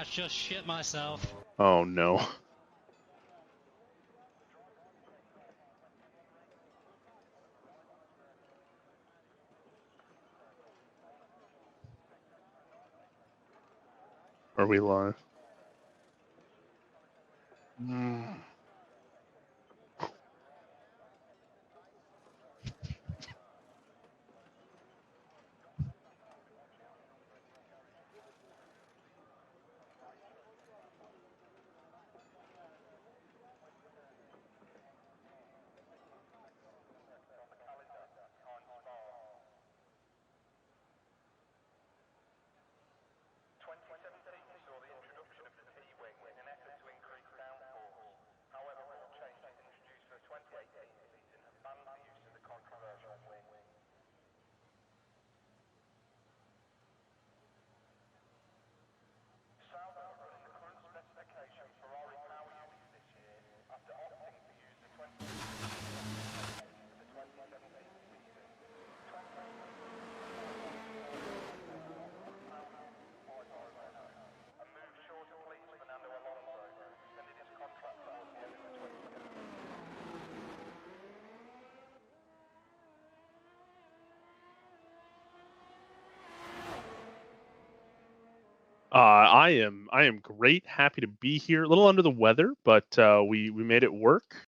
just shit myself. Oh no. Are we live? I am great. Happy to be here. A little under the weather, but we made it work,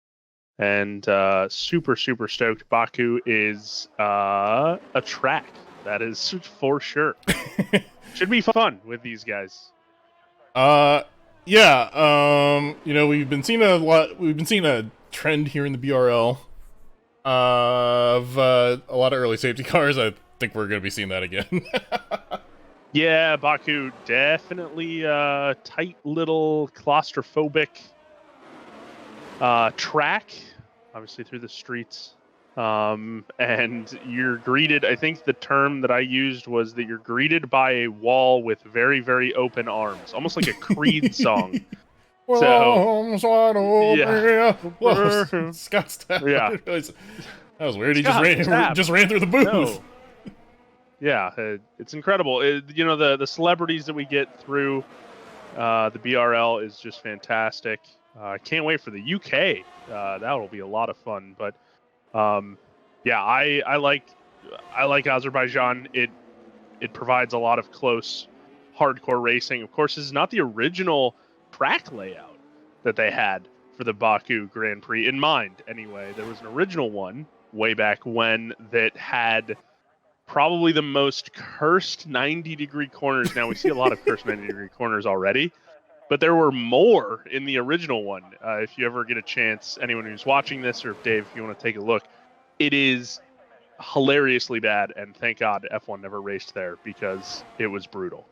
and super stoked. Baku is a track, that is for sure. Should be fun with these guys. Yeah. We've been seeing a lot. We've been seeing a trend here in the BRL of a lot of early safety cars. I think we're going to be seeing that again. Yeah, Baku definitely tight little claustrophobic track, obviously through the streets. And you're greeted, I think the term that I used was that you're greeted by a wall with very, very open arms, almost like a Creed song. So, yeah. Whoa, Scott Stapp. Yeah. That was weird. He Scott just ran through the booth. No. Yeah, it's incredible. The celebrities that we get through the BRL is just fantastic. I can't wait for the UK. That'll be a lot of fun. But yeah, I like Azerbaijan. It provides a lot of close, hardcore racing. Of course, this is not the original track layout that they had for the Baku Grand Prix in mind. Anyway, there was an original one way back when that had probably the most cursed 90-degree corners. Now, we see a lot of cursed 90-degree corners already, but there were more in the original one. If you ever get a chance, anyone who's watching this, or Dave, if you want to take a look, it is hilariously bad, and thank God F1 never raced there because it was brutal.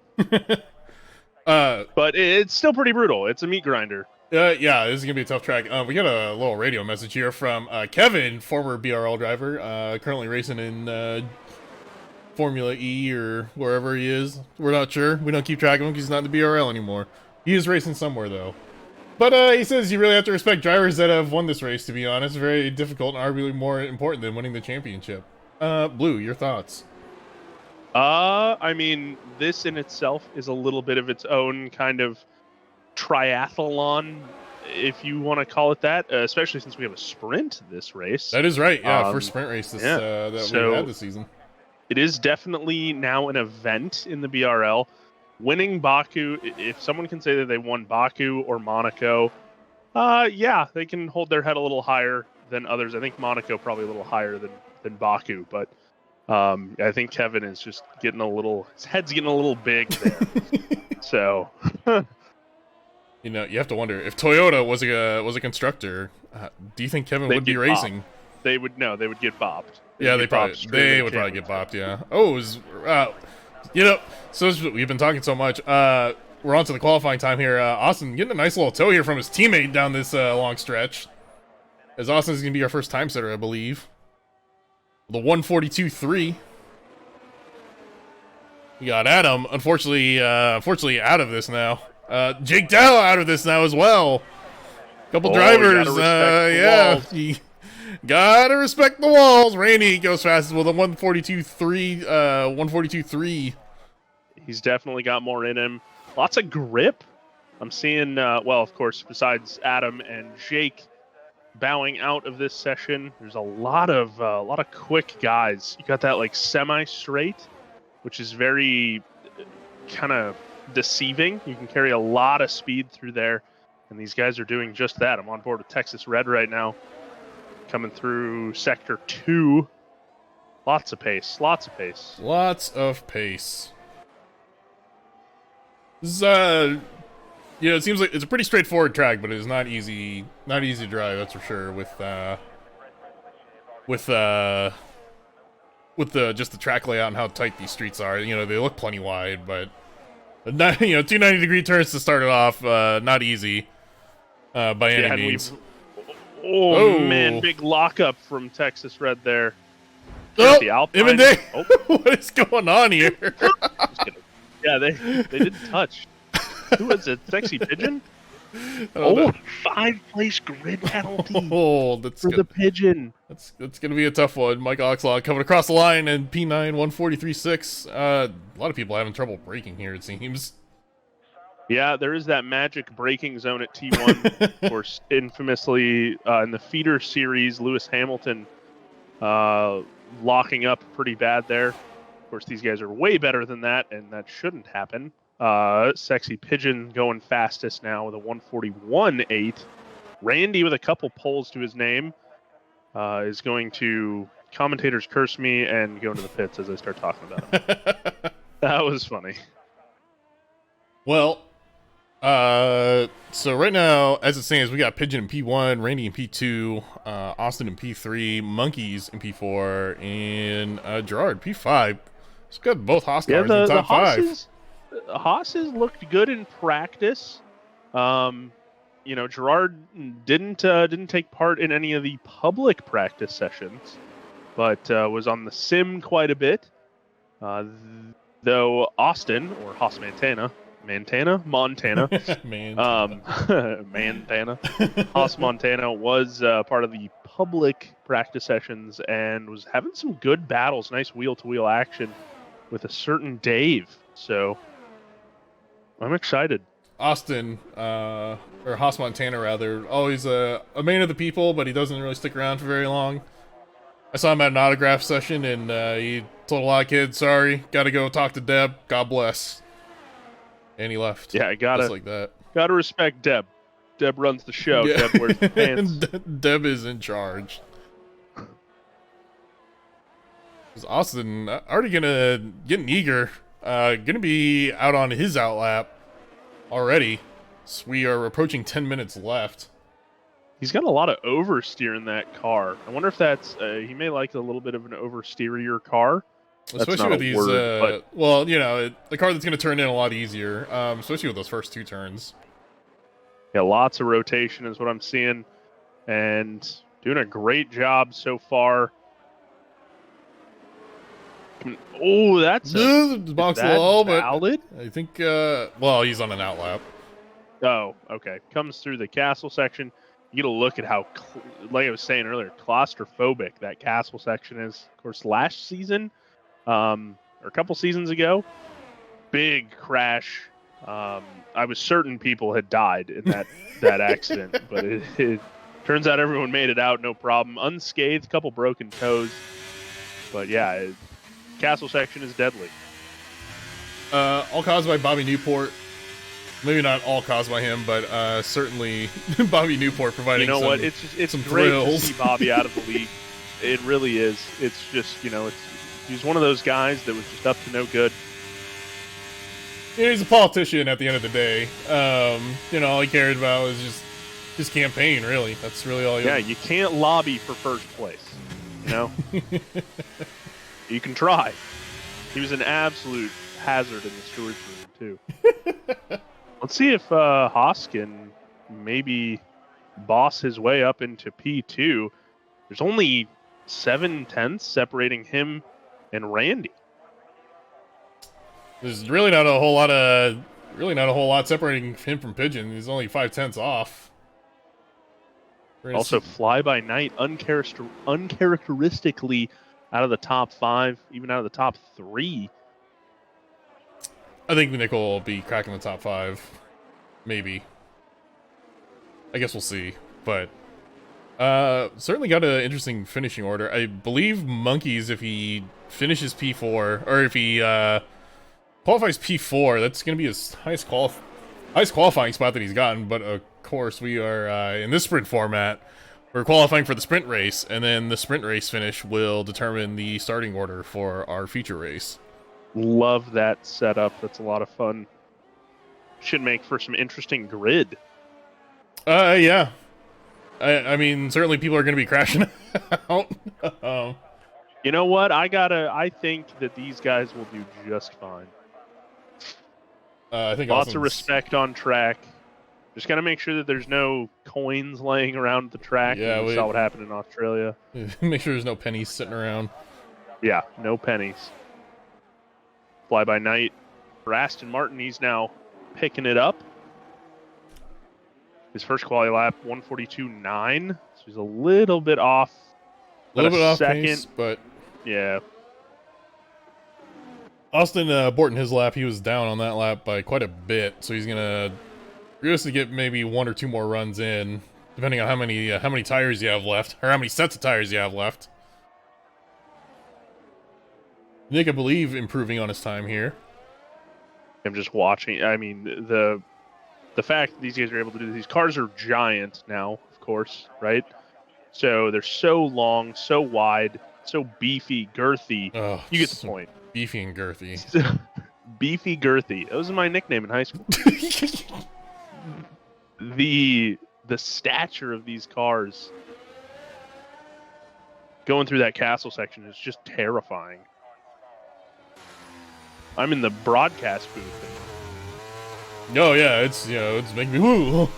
But it's still pretty brutal. It's a meat grinder. Yeah, this is gonna be a tough track. We got a little radio message here from Kevin, former BRL driver, currently racing in Formula E or wherever he is. We're not sure. We don't keep track of him because he's not in the BRL anymore. He is racing somewhere though. But he says you really have to respect drivers that have won this race, to be honest. Very difficult and arguably more important than winning the championship. Blue, your thoughts? I mean, this in itself is a little bit of its own kind of triathlon, if you want to call it that, especially since we have a sprint this race. That is right, yeah, first sprint race that we've had this season. It is definitely now an event in the BRL. Winning Baku, if someone can say that they won Baku or Monaco, yeah, they can hold their head a little higher than others. I think Monaco probably a little higher than Baku, but I think Kevin is just getting his head's getting a little big there. So, you know, you have to wonder if Toyota was a constructor. Do you think Kevin would be racing? Bopped. They would get bopped. Yeah, they would probably get bopped. Yeah. Oh, it was, so we've been talking so much. We're on to the qualifying time here. Austin getting a nice little tow here from his teammate down this long stretch. As Austin's gonna be our first time setter, I believe. The 142.3. We got Adam, unfortunately out of this now. Jake Dow out of this now as well. Couple drivers, you gotta respect the walls. Rainey goes fastest with a 142.3. He's definitely got more in him. Lots of grip I'm seeing, well, of course, besides Adam and Jake bowing out of this session, there's a lot of quick guys. You got that like semi-straight, which is very kind of deceiving. You can carry a lot of speed through there, and these guys are doing just that. I'm on board with Texas Red right now, coming through Sector 2. Lots of pace. Lots of pace. Lots of pace. This is, it seems like it's a pretty straightforward track, but it is not easy to drive, that's for sure, with just the track layout and how tight these streets are. You know, they look plenty wide, but 290-degree turns to start it off, not easy by any means. Oh man, big lockup from Texas Red there. Oh, the Alpine. Even they, what is going on here? Yeah, they didn't touch. Who was it? Sexy Pigeon? Oh, 5-place grid penalty for the Pigeon. That's gonna be a tough one. Mike Oxlaw coming across the line and P9 143.6. A lot of people having trouble braking here, it seems. Yeah, there is that magic braking zone at T1. Of course, infamously in the feeder series, Lewis Hamilton locking up pretty bad there. Of course, these guys are way better than that, and that shouldn't happen. Sexy Pigeon going fastest now with a 141.8. Randy with a couple poles to his name is going to commentators curse me and go into the pits as I start talking about him. That was funny. Well, so right now, as it stands, we got Pigeon in P1, Randy in P2, Austin in P3, Monkeys in P4, and Gerard P5. It's got both Haas cars in the top 5. Haas's looked good in practice. Gerard didn't take part in any of the public practice sessions, but was on the sim quite a bit. Though Austin, or Haas Montana, Montana, Haas Montana was part of the public practice sessions and was having some good battles, nice wheel-to-wheel action with a certain Dave. So I'm excited. Austin, or Haas Montana rather, always a man of the people, but he doesn't really stick around for very long. I saw him at an autograph session, and he told a lot of kids, sorry, gotta go talk to Deb, God bless. And he left. Yeah, just like that. Gotta respect Deb. Deb runs the show. Yeah. Deb wears the pants. Deb is in charge. Austin already getting eager. Gonna be out on his outlap already. So we are approaching 10 minutes left. He's got a lot of oversteer in that car. I wonder if that's he may like a little bit of an oversteerier car. Especially with these, well, the car that's going to turn in a lot easier, especially with those first 2 turns. Yeah, lots of rotation is what I'm seeing, and doing a great box low, but valid? I think, he's on an outlap. Oh, okay. Comes through the castle section. You get a look at how, like I was saying earlier, claustrophobic that castle section is. Of course, last season, or a couple seasons ago, big crash. I was certain people had died in that accident, but it turns out everyone made it out, no problem, unscathed. Couple broken toes, but yeah, castle section is deadly. All caused by Bobby Newport. Maybe not all caused by him, but certainly Bobby Newport providing. You know what? It's some great thrills. To see Bobby out of the league. It really is. It's just he's one of those guys that was just up to no good. Yeah, he's a politician at the end of the day. All he cared about was just his campaign, really. That's really all he Yeah, you can't lobby for first place. You can try. He was an absolute hazard in the stewards room, too. Let's see if Haas can maybe boss his way up into P2. There's only 7/10 separating him and Randy. There's really not a whole lot separating him from Pigeon. He's only 5/10 off. Also, fly by night, uncharacteristically out of the top 5, even out of the top 3. I think Nickel will be cracking the top 5. Maybe. I guess we'll see. But certainly got an interesting finishing order. I believe Monkeys, if he finishes P4, or if he qualifies P4, that's going to be his highest qualifying spot that he's gotten. But of course, we are in this sprint format. We're qualifying for the sprint race, and then the sprint race finish will determine the starting order for our feature race. Love that setup. That's a lot of fun. Should make for some interesting grid. Yeah. I mean, certainly people are going to be crashing out. You know what? I think that these guys will do just fine. I think lots of respect on track. Just got to make sure that there's no coins laying around the track. Yeah, we saw what happened in Australia. Make sure there's no pennies sitting around. Yeah, no pennies. Fly by night for Aston Martin. He's now picking it up. His first quali lap, 142.9. So he's a little bit off. A little bit off second, pace, but yeah. Austin Borton, his lap, he was down on that lap by quite a bit, so he's gonna realistically get maybe 1 or 2 more runs in, depending on how many tires you have left, or how many sets of tires you have left. Nick, I believe, improving on his time here. I'm just watching. I mean, the fact that these guys are able to do these cars are giant now, of course, right? So they're so long, so wide, so beefy, girthy. Oh, you get the point. Beefy and girthy. Beefy, girthy. That was my nickname in high school. The stature of these cars going through that castle section is just terrifying. I'm in the broadcast booth. Oh yeah, it's making me woo.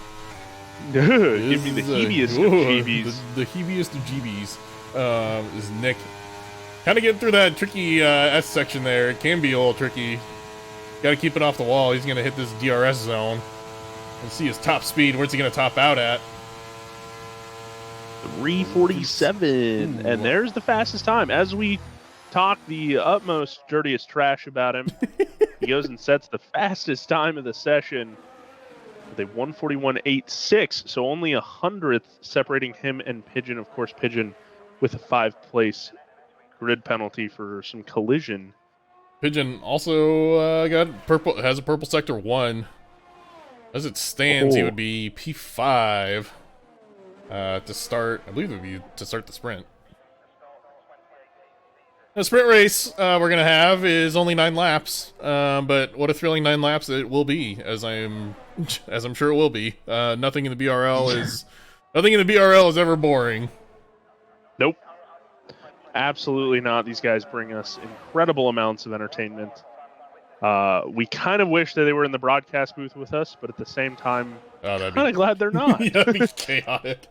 Give me the heebiest of jeebies. The heebiest of jeebies is Nick. Kind of getting through that tricky S section there. It can be a little tricky. Got to keep it off the wall. He's going to hit this DRS zone. And see his top speed. Where's he going to top out at? 347. And there's the fastest time. As we talk the utmost dirtiest trash about him, he goes and sets the fastest time of the session with a 141.86. So only 100th separating him and Pigeon. Of course, Pigeon with a 5-place grid penalty for some collision. Pigeon also has a purple sector 1. As it stands, he would be P5 to start. I believe it would be to start the sprint. The sprint race we're gonna have is only 9 laps, but what a thrilling 9 laps it will be, as I'm sure it will be. Nothing in the BRL is ever boring. Nope. Absolutely not. These guys bring us incredible amounts of entertainment. We kind of wish that they were in the broadcast booth with us, but at the same time, kind of glad they're not. Yeah, that'd be chaotic.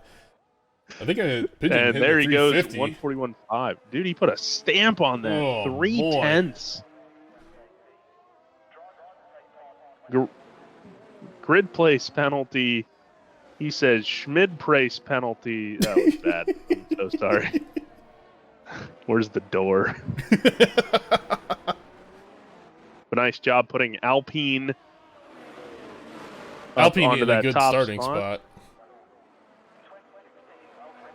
I think Pigeon and hit there he goes, 141.5. Dude, he put a stamp on that. Oh, 3/10. Grid place penalty. He says Schmid place penalty. That was bad. I'm so sorry. Where's the door? But nice job putting Alpine in a good starting spot.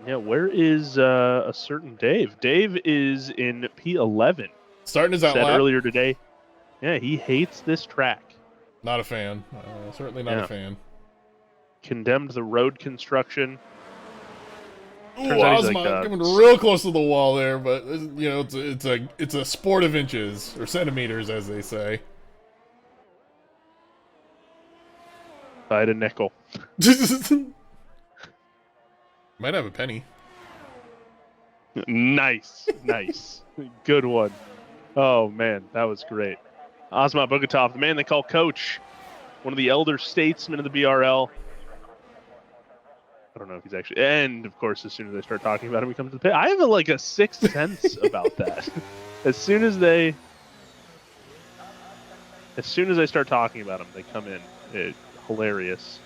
Yeah, where is a certain Dave? Dave is in P11. Starting his outlap. Said earlier today. Yeah, he hates this track. Not a fan. Certainly not a fan. Condemned the road construction. Ooh, Ozma coming real close to the wall there, but you know it's a sport of inches or centimeters, as they say. I had a nickel. Might have a penny. Nice. Good one. Oh, man, that was great. Asmat Bogatov, the man they call Coach, one of the elder statesmen of the BRL. I don't know if he's actually... And, of course, as soon as they start talking about him, he comes to the pit. I have a sixth sense about that. As soon as I start talking about him, they come in. Hilarious.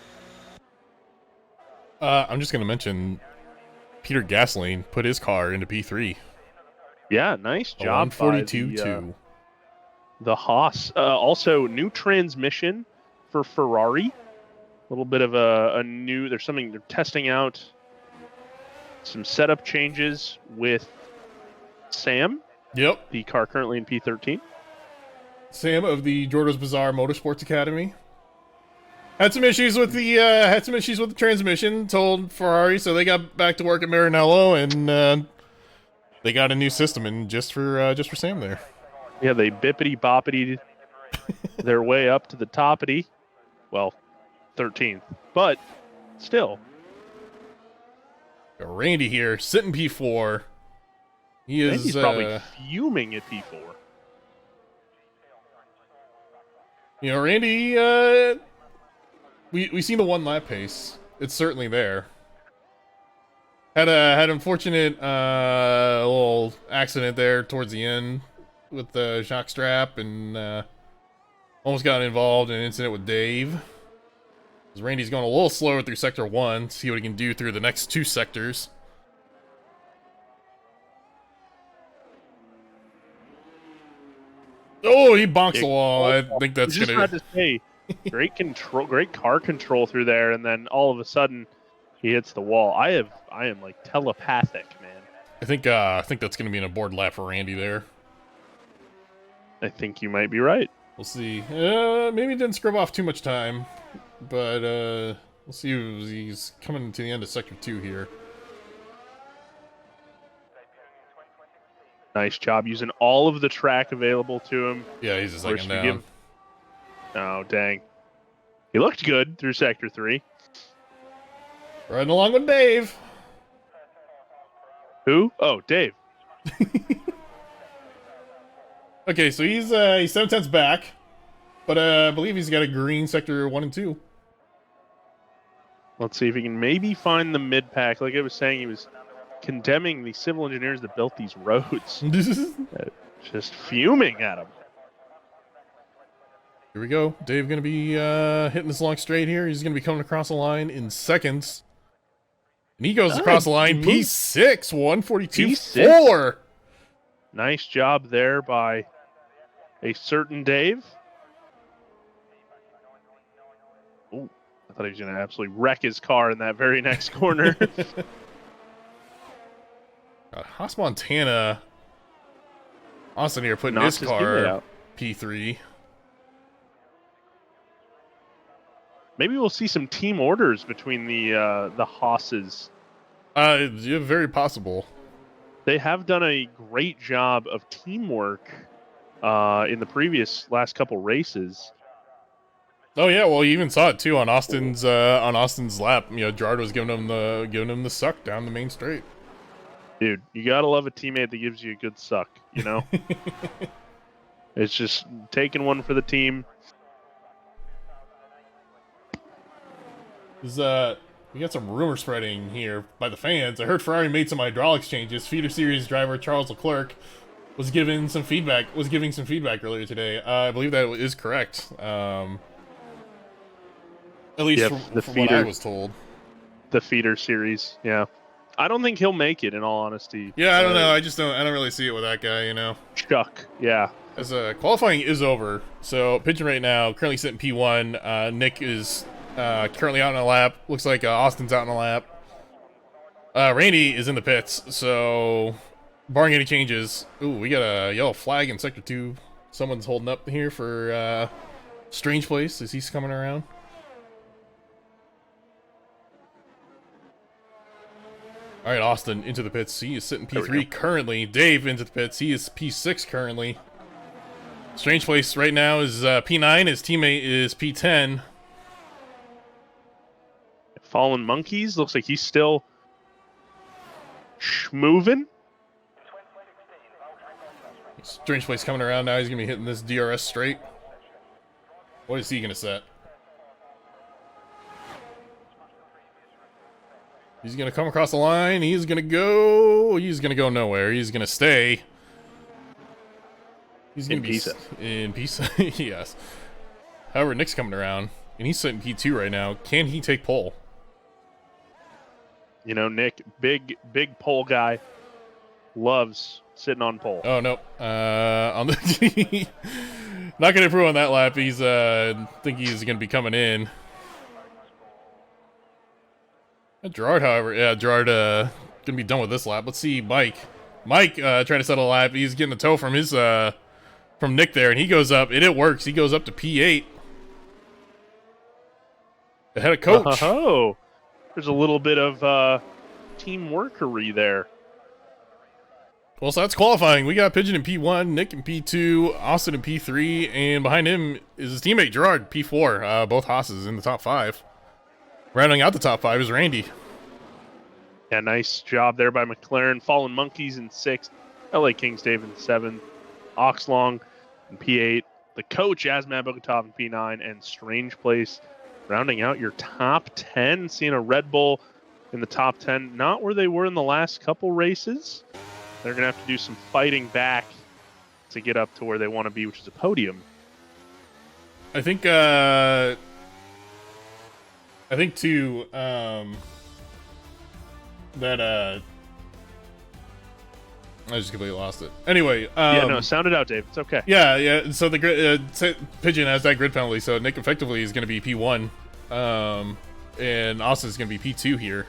I'm just going to mention Peter Gasoline put his car into P3. Yeah, nice job. 142.2. The Haas. Also, new transmission for Ferrari. little bit of a new. There's something they're testing out. Some setup changes with Sam. Yep. The car currently in P13. Sam of the Jordo's Bazaar Motorsports Academy. Had some issues with the transmission. Told Ferrari, so they got back to work at Maranello, and they got a new system, and just for Sam there. Yeah, they bippity boppity their way up to the toppity. Well, 13th, but still. Got Randy here, sitting P4. Randy's probably fuming at P4. You know, Randy, we seen the 1 lap pace. It's certainly there. Had unfortunate little accident there towards the end with the shock strap, and almost got involved in an incident with Dave. Randy's going a little slower through sector 1. See what he can do through the next 2 sectors. Oh, he bonks the wall. I think that's just had to say, great control, great car control through there, and then all of a sudden, he hits the wall. I am like telepathic, man. I think that's gonna be an aboard lap for Randy there. I think you might be right. We'll see. Maybe didn't scrub off too much time, but we'll see. He's coming to the end of sector 2 here. Nice job using all of the track available to him. Yeah, he's a second down. Oh, dang. He looked good through sector 3. Riding along with Dave. Who? Oh, Dave. Okay, so he's 7/10 back, but I believe he's got a green sector 1 and 2. Let's see if he can maybe find the mid-pack. Like I was saying, he was condemning the civil engineers that built these roads. Just fuming at them. Here we go. Dave going to be hitting this long straight here. He's going to be coming across the line in seconds. And he goes across the line. P6, 142.4. Nice job there by a certain Dave. Oh, I thought he was going to absolutely wreck his car in that very next corner. Haas Montana. Austin here putting his car P3. Maybe we'll see some team orders between the Haas's. Yeah, very possible. They have done a great job of teamwork in the last couple races. Oh yeah, well you even saw it too on Austin's lap. You know, Gerard was giving him the suck down the main straight. Dude, you gotta love a teammate that gives you a good suck, you know? It's just taking one for the team. We got some rumor spreading here by the fans. I heard Ferrari made some hydraulics changes. Feeder series driver Charles Leclerc was giving some feedback earlier today. I believe that is correct. At least from what I was told. The feeder series, yeah. I don't think he'll make it, in all honesty. Yeah, I don't know. I don't really see it with that guy, you know. Chuck, yeah. As qualifying is over, so pitching right now, currently sitting P1. Nick is currently out on a lap. Looks like Austin's out on a lap. Randy is in the pits, so barring any changes. Ooh, we got a yellow flag in sector 2. Someone's holding up here for Strange Place as he's coming around. All right, Austin into the pits. He is sitting P3 currently. Dave into the pits. He is P6 currently. Strange Place right now is P9. His teammate is P10. Fallen Monkeys looks like he's still moving. Strange Place coming around now. He's gonna be hitting this DRS straight. What is he gonna set? He's gonna come across the line. He's gonna go nowhere. He's gonna stay. He's gonna be in Pisa. Yes. However, Nick's coming around, and he's sitting P2 right now. Can he take pole? You know, Nick, big pole guy, loves sitting on pole. Oh no, on the not gonna improve on that lap. He's think he's gonna be coming in. Gerard, however, yeah, Gerard gonna be done with this lap. Let's see, Mike. Mike trying to settle a lap. He's getting a tow from his from Nick there, and he goes up, and it works. He goes up to P8 ahead of Coach. Oh, there's a little bit of teamworkery there. Well, so that's qualifying. We got Pigeon in P1, Nick in P2, Austin in P3, and behind him is his teammate Gerard, P4. Both Haas's in the top 5. Rounding out the top 5 is Randy. Yeah, nice job there by McLaren. Fallen Monkeys in 6th, LA Kings Dave in 7th, Oxlong in P8, the coach Azman Bogotov in P9, and Strange Place rounding out your top 10. Seeing a Red Bull in the top 10, not where they were in the last couple races. They're going to have to do some fighting back to get up to where they want to be, which is a podium. I think too, that, I just completely lost it. Anyway, yeah, no, sound it out, Dave. It's okay. Yeah. So the Pigeon has that grid penalty, so Nick effectively is going to be P1, and Austin is going to be P2 here.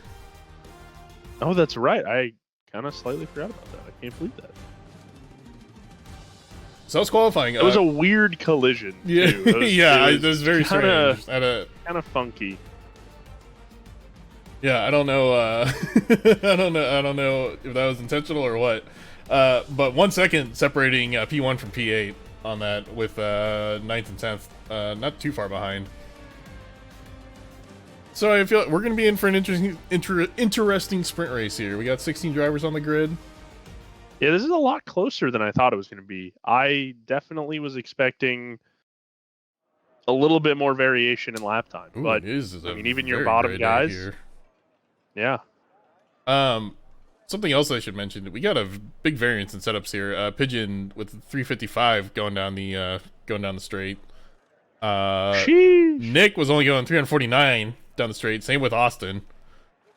Oh, that's right. I kind of slightly forgot about that. I can't believe that. So it's qualifying. It was a weird collision. Yeah, too. it was very kinda, strange. Kind of funky. Yeah, I don't know. I don't know if that was intentional or what. But 1 second separating P1 from P8 on that, with 9th and 10th, not too far behind. So I feel like we're going to be in for an interesting sprint race here. We got 16 drivers on the grid. Yeah, this is a lot closer than I thought it was going to be. I definitely was expecting a little bit more variation in lap time. Ooh, but I mean, even your bottom guys. Here. Yeah. Something else I should mention: we got a big variance in setups here. Pigeon with 355 going down the straight. Sheesh. Nick was only going 349 down the straight. Same with Austin.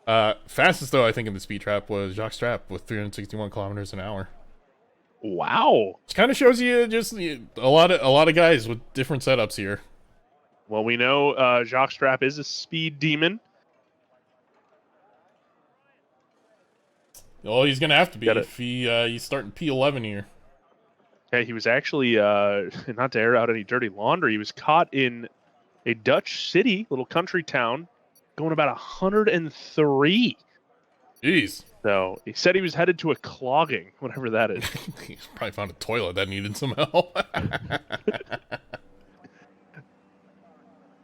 Fastest though, I think, in the speed trap was Jacques Strapp with 361 kilometers an hour. Wow. Which kind of shows you just a lot of guys with different setups here. Well, we know Jacques Strapp is a speed demon. Oh, he's gonna have to be if he's starting P11 here. Yeah, he was actually not to air out any dirty laundry. He was caught in a Dutch city, little country town, going about 103. Jeez. So he said he was headed to a clogging, whatever that is. He probably found a toilet that needed some help.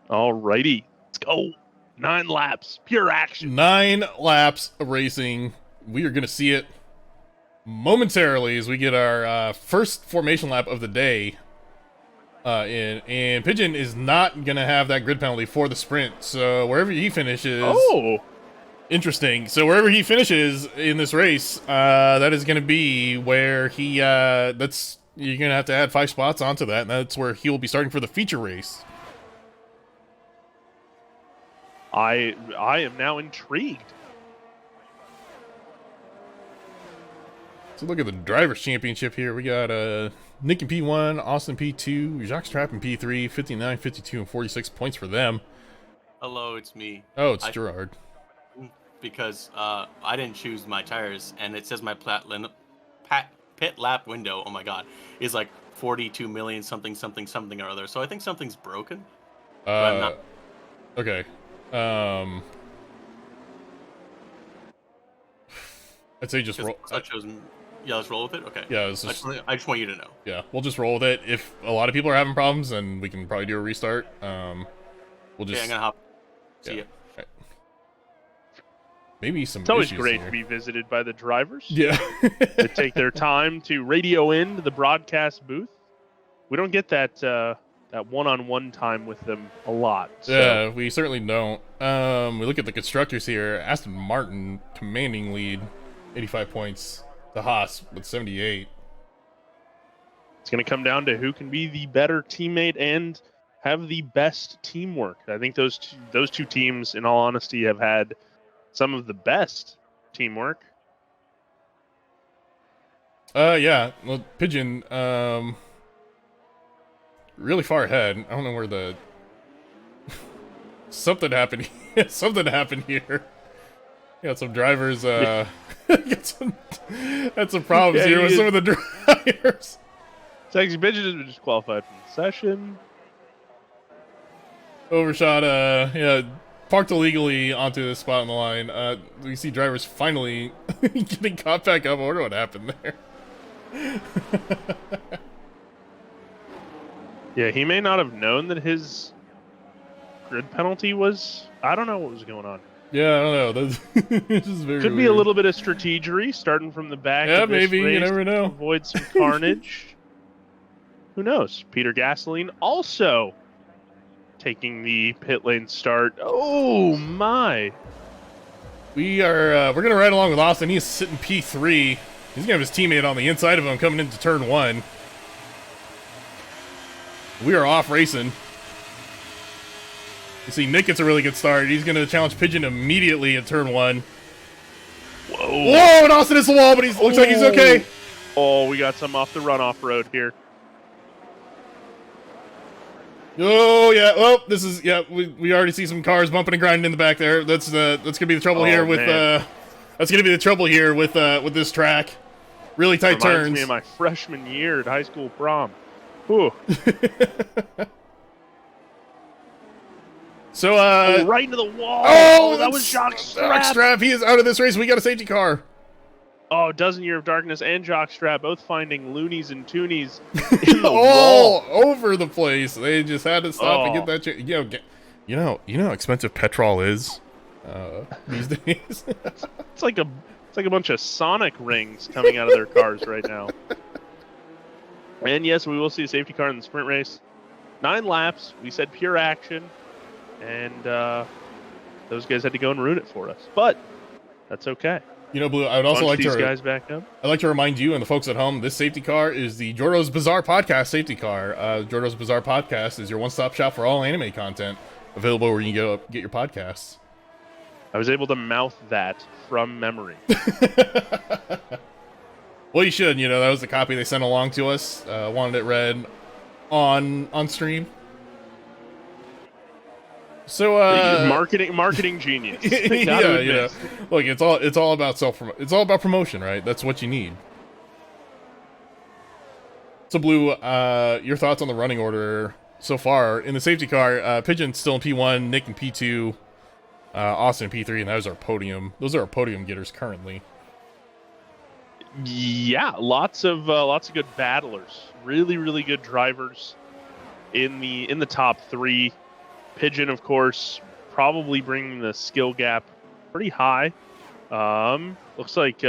Alrighty, let's go. 9 laps, pure action. 9 laps of racing. We are going to see it momentarily as we get our first formation lap of the day. And Pigeon is not going to have that grid penalty for the sprint. So wherever he finishes... Oh! Interesting. So wherever he finishes in this race, that is going to be where he... you're going to add 5 spots onto that, and that's where he will be starting for the feature race. I am now intrigued. So look at the Drivers' Championship here. We got Nick in P1, Austin P2, Jacques Strapp in P3, 59, 52, and 46 points for them. Hello, it's me. Oh, it's Gerard. Because I didn't choose my tires, and it says my pit lap window, oh my god, is like 42 million something or other. So I think something's broken. But I'm not... Okay. I'd say just roll. Yeah, let's roll with it. Okay. Yeah, I just want you to know. Yeah, we'll just roll with it. If a lot of people are having problems, then we can probably do a restart. We'll just. Okay, I'm gonna hop. See ya. Right. Maybe some. It's always great here. to be visited by the drivers. Yeah. They take their time to radio into the broadcast booth. We don't get that one-on-one time with them a lot. So. Yeah, we certainly don't. We look at the constructors here. Aston Martin commanding lead, 85 points. The Haas with 78. It's going to come down to who can be the better teammate and have the best teamwork. I think those two teams, in all honesty, have had some of the best teamwork. Yeah. Well, Pigeon, really far ahead. I don't know where the something happened. Something happened here. Got some drivers. Got some problems here with some of the drivers. Sexy Pigeon has been disqualified from the session. Overshot. Parked illegally onto the spot on the line. We see drivers finally getting caught back up. I wonder what happened there. Yeah, he may not have known that his grid penalty was. I don't know what was going on. Yeah, I don't know. This is very Could be a little bit of strategery starting from the back. Yeah, of this maybe. You race never know. to avoid some carnage. Who knows? Peter Gasoline also taking the pit lane start. Oh my! We're gonna ride along with Austin. He's sitting P3. He's gonna have his teammate on the inside of him coming into turn 1. We are off racing. You see, Nick gets a really good start. He's gonna challenge Pigeon immediately in turn 1. Whoa! Whoa! And Austin hits the wall, but he looks like he's okay. Oh, we got some off the runoff road here. Oh yeah. Oh, this is we already see some cars bumping and grinding in the back there. That's gonna be the trouble here with that's gonna be the trouble here with this track. Really tight Reminds turns. me of my freshman year at high school prom. Whew. So right into the wall. Oh, that was Jockstrap. Jockstrap. He is out of this race. We got a safety car. Oh, Dozen Year of Darkness and Jockstrap both finding loonies and toonies in the all wall. over the place. They just had to stop and get that. You know how expensive petrol is these days. It's like a bunch of Sonic rings coming out of their cars right now. And yes, we will see a safety car in the sprint race. 9 laps. We said pure action, and those guys had to go and ruin it for us. But that's okay. You know, Blue, I would also like these guys back up. I'd like to remind you and the folks at home, this safety car is the Jordo's Bizarre Podcast safety car. Jordo's Bizarre Podcast is your one-stop shop for all anime content, available where you can go get your podcasts. I was able to mouth that from memory. Well, you should. You know, that was the copy they sent along to us. Wanted it read on stream. So marketing genius. Yeah, you know, look, it's all about it's all about promotion, right? That's what you need. So Blue, your thoughts on the running order so far in the safety car? Pigeon's still in P1, Nick in P2, Austin in P3, and those are our podium getters currently. Yeah, lots of good battlers, really good drivers in the top 3. Pigeon, of course, probably bringing the skill gap pretty high. Looks like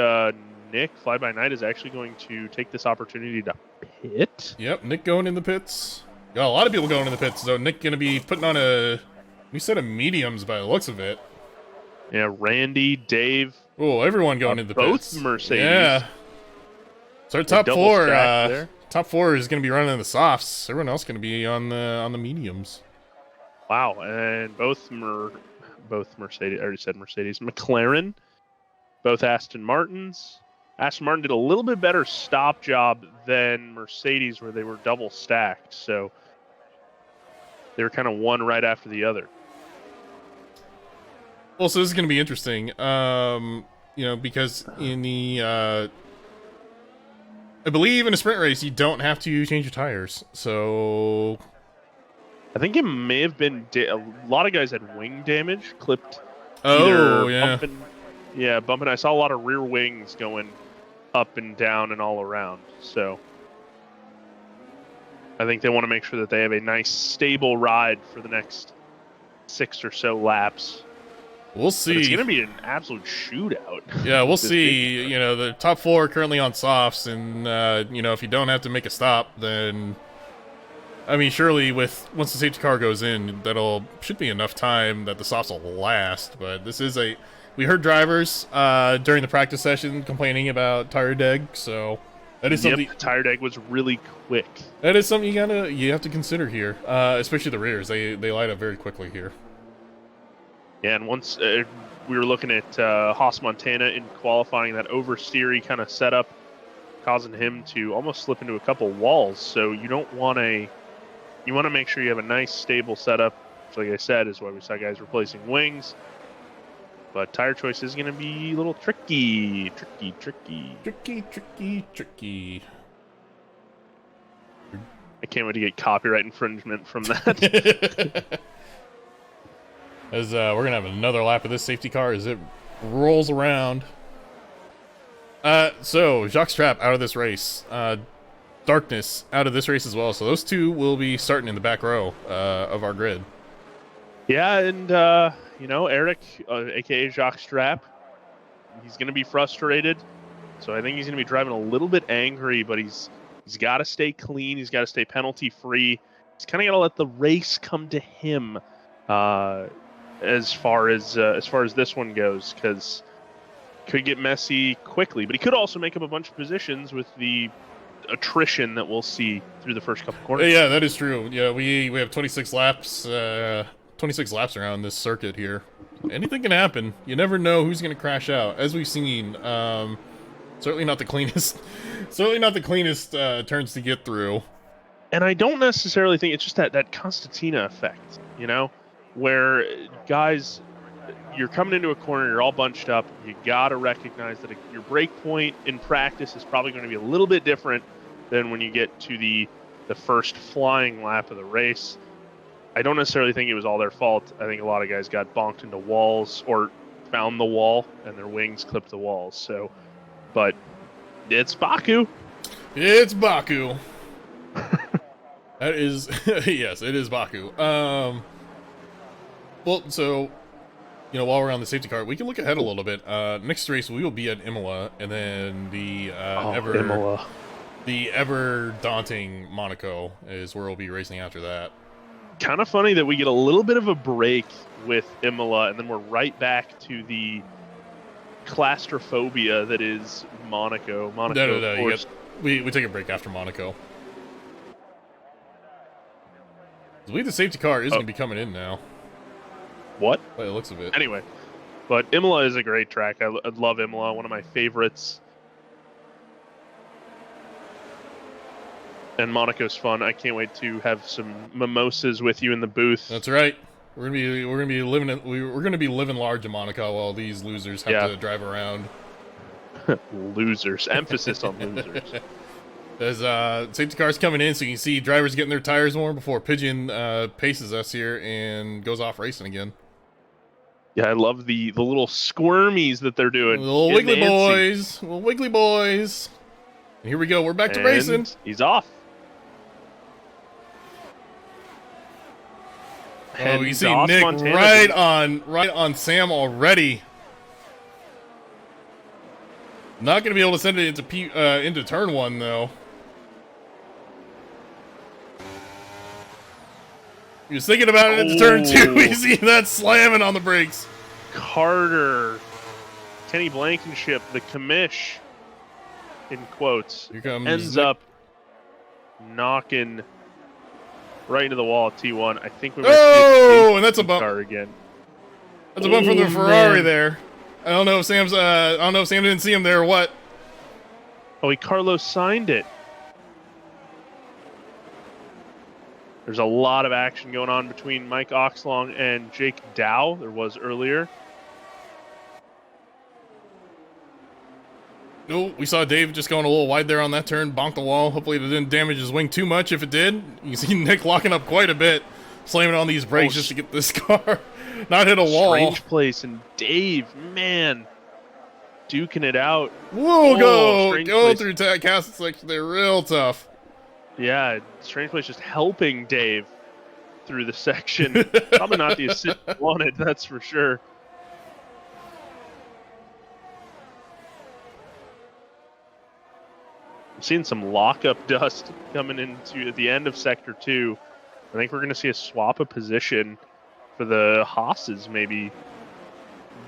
Nick, Fly By Night, is actually going to take this opportunity to pit. Yep, Nick going in the pits. Got a lot of people going in the pits, so Nick going to be putting on a new set of mediums by the looks of it. Yeah, Randy, Dave. Oh, everyone going in the pits. Both Mercedes. Yeah. So our top double 4, stack there. top 4 is going to be running the softs. Everyone else going to be on the mediums. Wow, and both Mercedes. I already said Mercedes. McLaren, both Aston Martins. Aston Martin did a little bit better stop job than Mercedes, where they were double stacked. So they were kind of one right after the other. Well, so this is going to be interesting. You know, because in the I believe in a sprint race you don't have to change your tires. So I think it may have been a lot of guys had wing damage, clipped. Oh, yeah. Bumping. I saw a lot of rear wings going up and down and all around. So I think they want to make sure that they have a nice, stable ride for the next 6 or so laps. We'll see. But it's going to be an absolute shootout. Yeah, we'll see. You know, the top 4 are currently on softs, and you know, if you don't have to make a stop, then I mean, surely once the safety car goes in, should be enough time that the softs will last. But this is we heard drivers during the practice session complaining about tire deg, so that is something. The tire deg was really quick. That is something you have to consider here, especially the rears. They light up very quickly here. Yeah, and once we were looking at Haas Montana in qualifying, that oversteery kind of setup, causing him to almost slip into a couple walls. So you don't want you want to make sure you have a nice, stable setup, which, like I said, is why we saw guys replacing wings. but tire choice is going to be a little tricky. Tricky. I can't wait to get copyright infringement from that. As we're gonna have another lap of this safety car as it rolls around. So Jacques Trap out of this race. Darkness out of this race as well. So those two will be starting in the back row of our grid. Yeah, and Eric, aka Jacques Strap, he's going to be frustrated. So I think he's going to be driving a little bit angry, but he's got to stay clean. He's got to stay penalty free. He's kind of got to let the race come to him as far as this one goes, because could get messy quickly. But he could also make up a bunch of positions with the attrition that we'll see through the first couple corners. Yeah, that is true. Yeah, we have 26 laps. 26 laps around this circuit here. Anything can happen. You never know who's going to crash out. As we've seen, certainly not the cleanest. Certainly not the cleanest turns to get through. And I don't necessarily think it's just that Constantina effect, where guys, you're coming into a corner, you're all bunched up. You got to recognize that your break point in practice is probably going to be a little bit different than when you get to the first flying lap of the race. I don't necessarily think it was all their fault. I think a lot of guys got bonked into walls or found the wall and their wings clipped the walls. So, but it's Baku. It's Baku. That is, yes, it is Baku. Well, so, while we're on the safety car, we can look ahead a little bit. Next race, we will be at Imola, and then the ever daunting Monaco is where we'll be racing after that. Kind of funny that we get a little bit of a break with Imola, and then we're right back to the claustrophobia that is Monaco. No. We take a break after Monaco. I believe the safety car is going to be coming in now. What? By the looks of it. Anyway, but Imola is a great track. I love Imola, one of my favorites. And Monaco's fun. I can't wait to have some mimosas with you in the booth. That's right. We're gonna be living large in Monaco while these losers have to drive around. Losers. Emphasis on losers. There's safety cars coming in, so you can see drivers getting their tires warm before Pigeon paces us here and goes off racing again. Yeah, I love the little squirmies that they're doing. Little wiggly boys. And here we go. We're back to racing. He's off. Oh, you see Nick Montana right on Sam already. Not going to be able to send it into turn one though. He was thinking about it into turn two. You see that slamming on the brakes. Carter, Kenny Blankenship, the commish, in quotes, ends up knocking right into the wall at T1. I think we might see and that's a bump. Car again. That's a bump from the Ferrari there. I don't know if Sam didn't see him there or what. Oh, Carlos signed it. There's a lot of action going on between Mike Oxlong and Jake Dow. There was earlier. No, we saw Dave just going a little wide there on that turn, bonked the wall. Hopefully it didn't damage his wing too much. If it did, you can see Nick locking up quite a bit, slamming on these brakes just to get this car not hit a wall. Strange place, and Dave, man, duking it out. Whoa, go through castle section. They're real tough. Yeah, strange place just helping Dave through the section. Probably not the assist he wanted, that's for sure. I'm seeing some lockup dust coming into at the end of Sector 2. I think we're going to see a swap of position for the Haas's, maybe.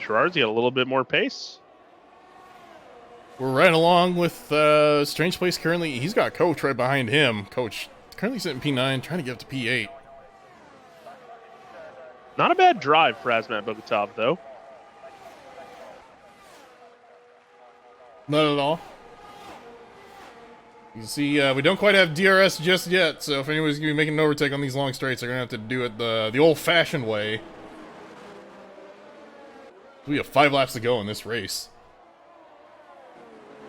Gerard's got a little bit more pace. We're right along with Strange Place currently. He's got Coach right behind him. Coach currently sitting P9, trying to get up to P8. Not a bad drive for Asmat Bogotov, though. Not at all. You see, we don't quite have DRS just yet, so if anyone's going to be making an overtake on these long straights, they're going to have to do it the old-fashioned way. We have 5 laps to go in this race.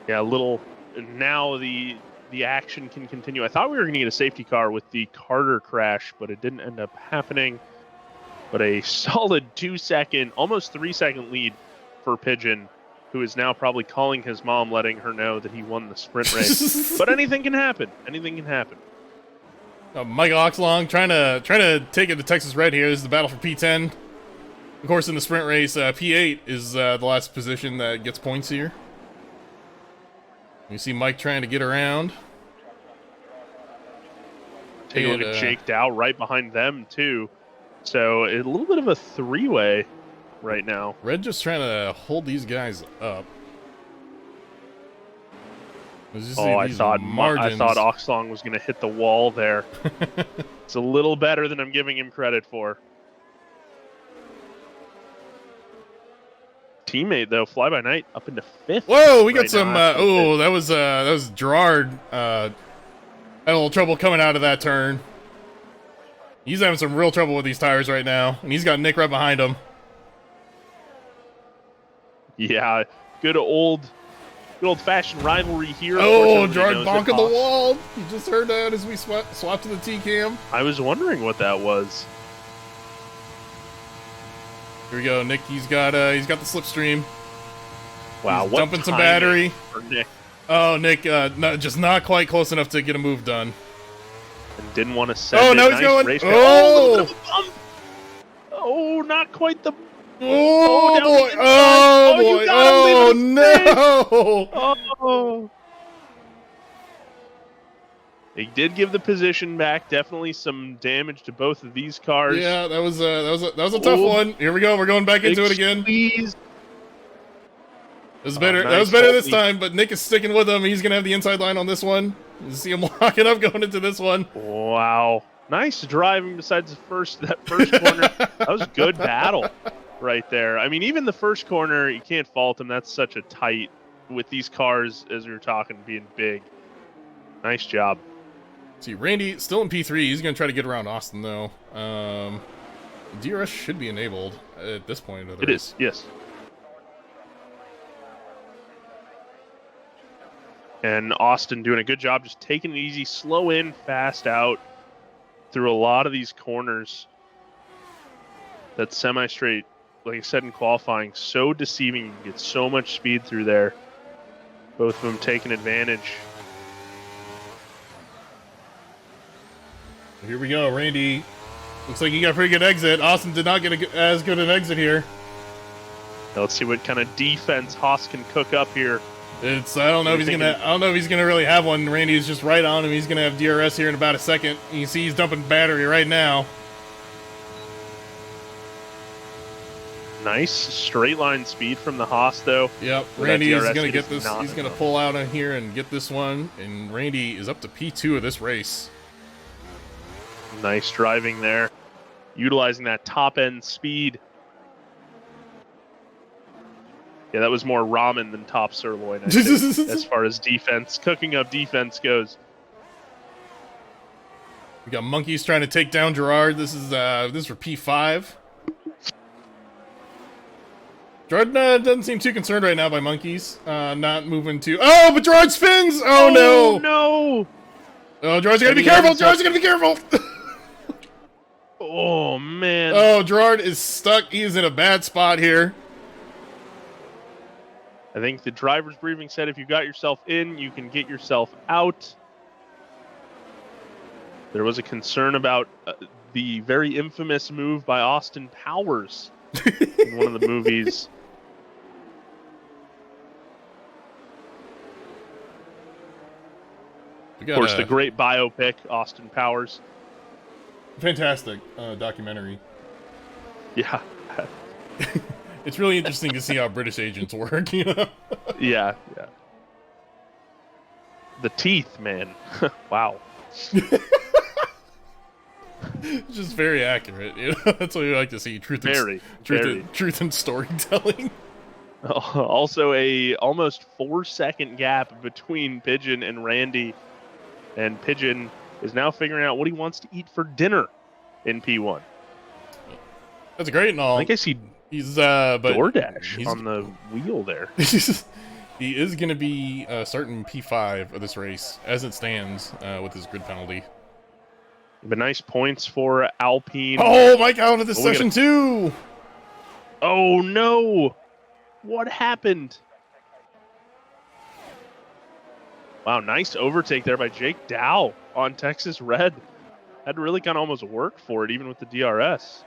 Yeah, a little. Now the action can continue. I thought we were going to get a safety car with the Carter crash, but it didn't end up happening. But a solid 2-second, almost 3-second lead for Pigeon, who is now probably calling his mom, letting her know that he won the sprint race. But anything can happen. Anything can happen. Michael Oxlong trying to take it to Texas Red here. This is the battle for P10. Of course, in the sprint race, P8 is the last position that gets points here. You see Mike trying to get around. Take a look at Jake Dow right behind them, too. So a little bit of a 3-way right now. Red just trying to hold these guys up. I thought Oxlong was going to hit the wall there. It's a little better than I'm giving him credit for. Teammate though, Fly By Night up into 5th. Whoa, we got some. That was Gerard. Had a little trouble coming out of that turn. He's having some real trouble with these tires right now, and he's got Nick right behind him. Yeah, good old-fashioned rivalry here. Oh, Gerard bonking the wall. You just heard that as we swapped to the T-cam. I was wondering what that was. Here we go, Nick. He's got the slipstream. Wow, he's what dumping some battery for Nick. Oh, Nick, just not quite close enough to get a move done. And didn't want to send. Oh, now he's going. Oh, not quite the. Oh, boy! Oh, boy! Oh, no! Oh. They did give the position back. Definitely some damage to both of these cars. Yeah, that was a tough one. Here we go. We're going back into it again. Squeeze. That was better. That was better this time. But Nick is sticking with him. He's gonna have the inside line on this one. You see him locking up going into this one. Wow, nice driving. Besides that first corner, that was a good battle right there. I mean, even the first corner, you can't fault him. That's such a tight with these cars, as we were talking, being big. Nice job. See, Randy still in P3. He's going to try to get around Austin, though. DRS should be enabled at this point of the race. It is, yes. And Austin doing a good job just taking it easy, slow in, fast out through a lot of these corners. That semi-straight, like I said in qualifying, so deceiving. You can get so much speed through there. Both of them taking advantage. Here we go, Randy. Looks like he got a pretty good exit. Austin did not get as good an exit here. Now let's see what kind of defense Haas can cook up here. I don't know if he's gonna really have one. Randy is just right on him. He's gonna have DRS here in about a second. You see he's dumping battery right now. Nice straight line speed from the Haas though. Yep, Randy is gonna get this. He's gonna pull out on here and get this one. And Randy is up to P2 of this race. Nice driving there, utilizing that top end speed. Yeah, that was more ramen than top sirloin, I think, as far as defense, cooking up defense goes. We got Monkeys trying to take down Gerard. This is for P5. Gerard doesn't seem too concerned right now by Monkeys. Not moving to. Oh, but Gerard spins! Oh no! No! Oh, Gerard's gonna be careful! Gerard's gonna be careful! Oh man! Oh, Gerard is stuck. He is in a bad spot here. I think the driver's briefing said if you got yourself in, you can get yourself out. There was a concern about the very infamous move by Austin Powers in one of the movies. Of course, the great biopic, Austin Powers. Fantastic documentary. Yeah. It's really interesting to see how British agents work, you know? Yeah. The teeth, man. Wow. Just very accurate, you know? That's what we like to see. Truth and storytelling. Also, a almost 4-second gap between Pigeon and Randy. And Pigeon is now figuring out what he wants to eat for dinner in P1. That's great and all. I think I see He's but DoorDash he's on the wheel there. he is going to be starting P5 of this race as it stands with his grid penalty. But nice points for Alpine. Oh, Mike out of this Oh, session too. Oh no! What happened? Wow, nice overtake there by Jake Dow on Texas Red. Had to really kind of almost work for it, even with the DRS.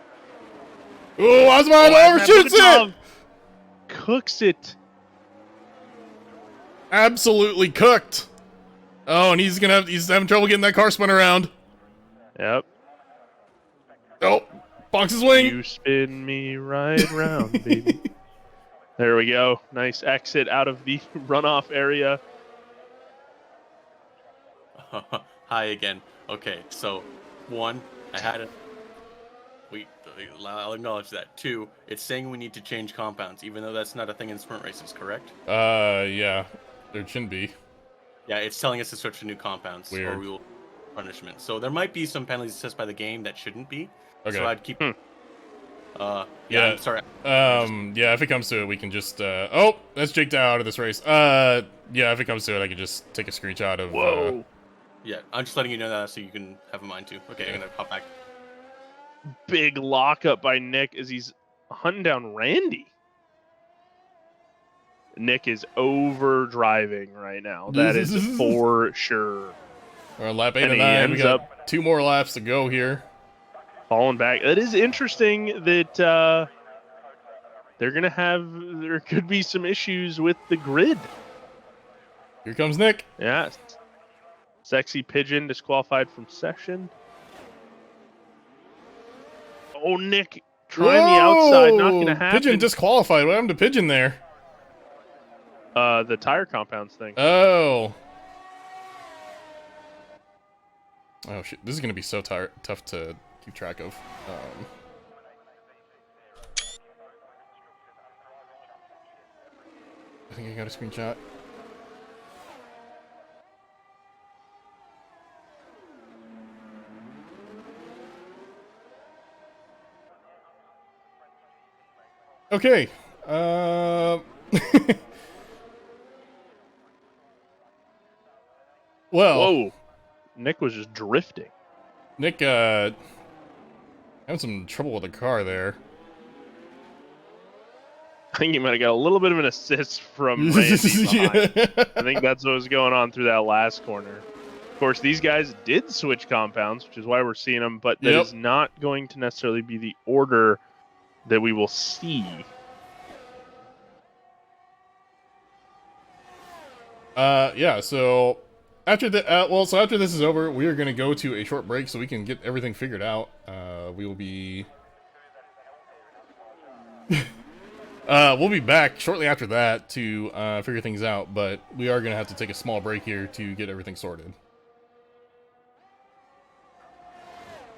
Oh, Osman overshoots it! Cooks it. Absolutely cooked. Oh, and he's having trouble getting that car spun around. Yep. Oh, bonks his wing. You spin me right round, baby. There we go. Nice exit out of the runoff area. Hi again. Okay, so 1, I had it. I'll acknowledge that. 2, it's saying we need to change compounds, even though that's not a thing in sprint races, correct? Yeah, there shouldn't be. Yeah, it's telling us to switch to new compounds, Weird. or we will punishment. So there might be some penalties assessed by the game that shouldn't be. Okay. So I'd keep. Yeah, Yeah. I'm sorry. Yeah, if it comes to it, we can just. Oh, that's Jake Dow out of this race. Yeah, if it comes to it, I could just take a screenshot of. Whoa. Yeah, I'm just letting you know that so you can have in mind too. Okay, Yeah. I'm gonna hop back. Big lockup by Nick as he's hunting down Randy. Nick is over driving right now. That is for sure. We're on lap 8 And and he 9. We ends got up 2 more laps to go here. falling back. It is interesting that there could be some issues with the grid. Here comes Nick. Yeah. Sexy Pigeon disqualified from session. Oh, Nick trying the outside. Not going to happen. Pigeon disqualified. What happened to Pigeon there? The tire compounds thing. Oh. Oh, shit. This is going to be so tough to keep track of. I think I got a screenshot. Okay. Well, Whoa. Nick was just drifting. Nick, having some trouble with the car there. I think he might have got a little bit of an assist from Randy behind. Yeah. I think that's what was going on through that last corner. Of course, these guys did switch compounds, which is why we're seeing them, but that is not going to necessarily be the order that we will see. Yeah, so after after this is over, we are going to go to a short break so we can get everything figured out. We will be we'll be back shortly after that to figure things out, but we are going to have to take a small break here to get everything sorted.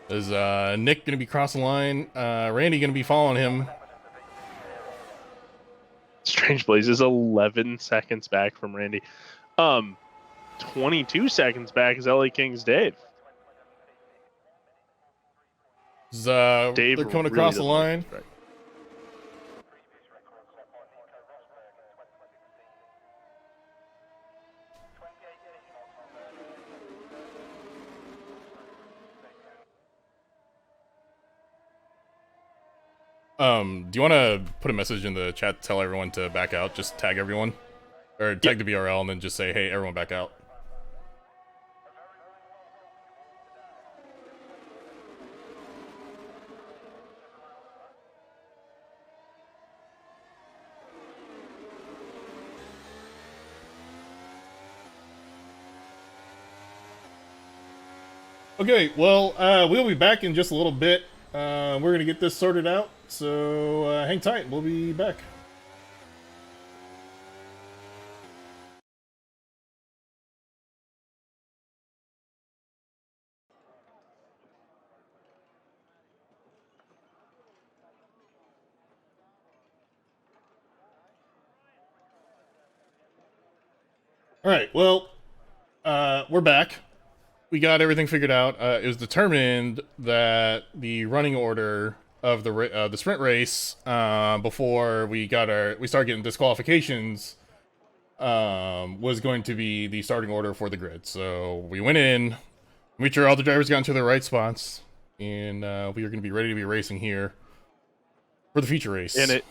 Is Nick going to be crossing the line? Randy going to be following him. Strange Blaze is 11 seconds back from Randy. 22 seconds back is LA King's Dave. Dave, they're coming across the line. Right. Do you want to put a message in the chat to tell everyone to back out? Just tag everyone. Or tag the BRL and then just say, hey, everyone back out. Okay, well, we'll be back in just a little bit. We're going to get this sorted out, so hang tight. We'll be back. Alright, well, we're back. We got everything figured out. It was determined that the running order of the sprint race before we started getting disqualifications was going to be the starting order for the grid. So we went in, made sure all the drivers got into their right spots, and we are going to be ready to be racing here for the feature race. And it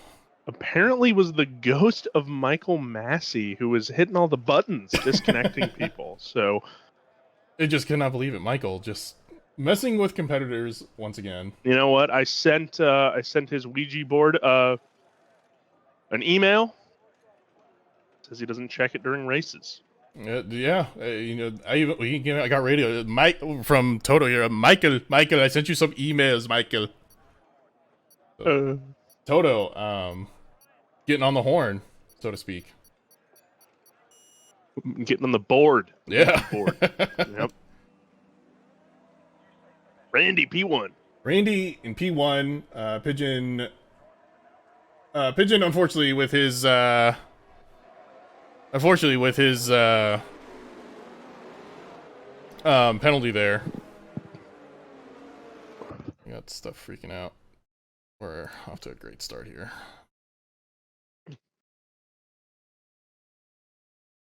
apparently was the ghost of Michael Massey who was hitting all the buttons, disconnecting people. So I just cannot believe it. Michael just messing with competitors once again. you know what? I sent his Ouija board an email. Says he doesn't check it during races. I got radio. Mike from Toto here. Michael, I sent you some emails, Michael. So, Toto, getting on the horn, so to speak. Getting on the board. Yeah. Board. Yep. Randy P1. Randy in P1. Pigeon. Pigeon, unfortunately, with his penalty there. We got stuff freaking out. We're off to a great start here.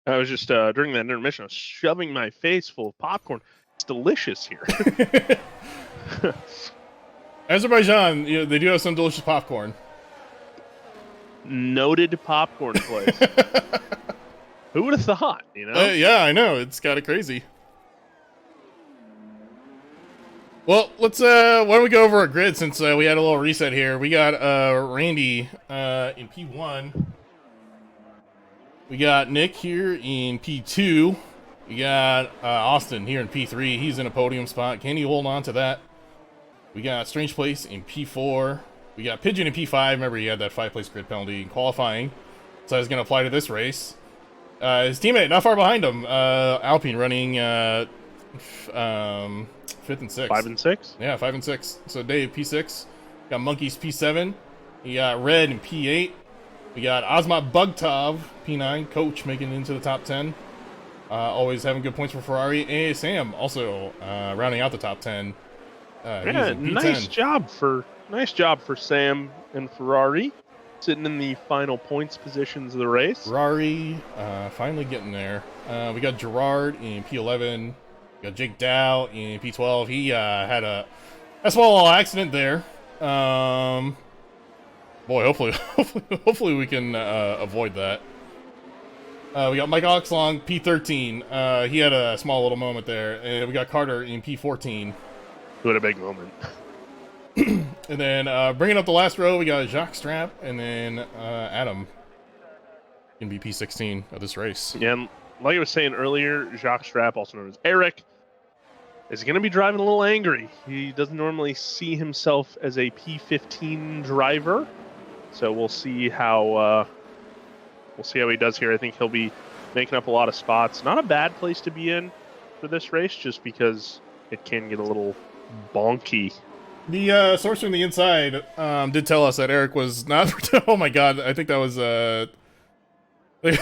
I was just during that intermission, I was shoving my face full of popcorn. It's delicious here. Azerbaijan, they do have some delicious popcorn. Noted popcorn place. Who would have thought? Yeah, I know, it's kind of crazy. Well, let's why don't we go over our grid since we had a little reset here. We got Randy in P1. We got Nick here in P2. We got Austin here in P3. He's in a podium spot. Can he hold on to that? We got Strange Place in P4. We got Pigeon in P5. Remember, he had that 5-place grid penalty in qualifying. So it's going to apply to this race. His teammate not far behind him. Alpine running 5th and 6th. 5 and 6? Yeah, 5 and 6. So Dave P6. Got Monkeys P7. We got Red in P8. We got Ozma Bugtov P9. Coach making it into the top 10. Always having good points for Ferrari. And Sam also rounding out the top 10. Yeah, nice job for Sam and Ferrari, sitting in the final points positions of the race. Ferrari finally getting there. We got Gerard in P11. We got Jake Dow in P12. He had a small little accident there. Boy, hopefully we can avoid that. We got Mike Oxlong, P13. He had a small little moment there. And we got Carter in P14. Who had a big moment. And then bringing up the last row, we got Jacques Strapp, and then Adam can be P16 of this race. Yeah, and like I was saying earlier, Jacques Strapp, also known as Eric, is going to be driving a little angry. He doesn't normally see himself as a P15 driver, so we'll see how he does here. I think he'll be making up a lot of spots. Not a bad place to be in for this race, just because it can get a little bonky. The source from the inside did tell us that Eric was not. Oh my god! I think that was I think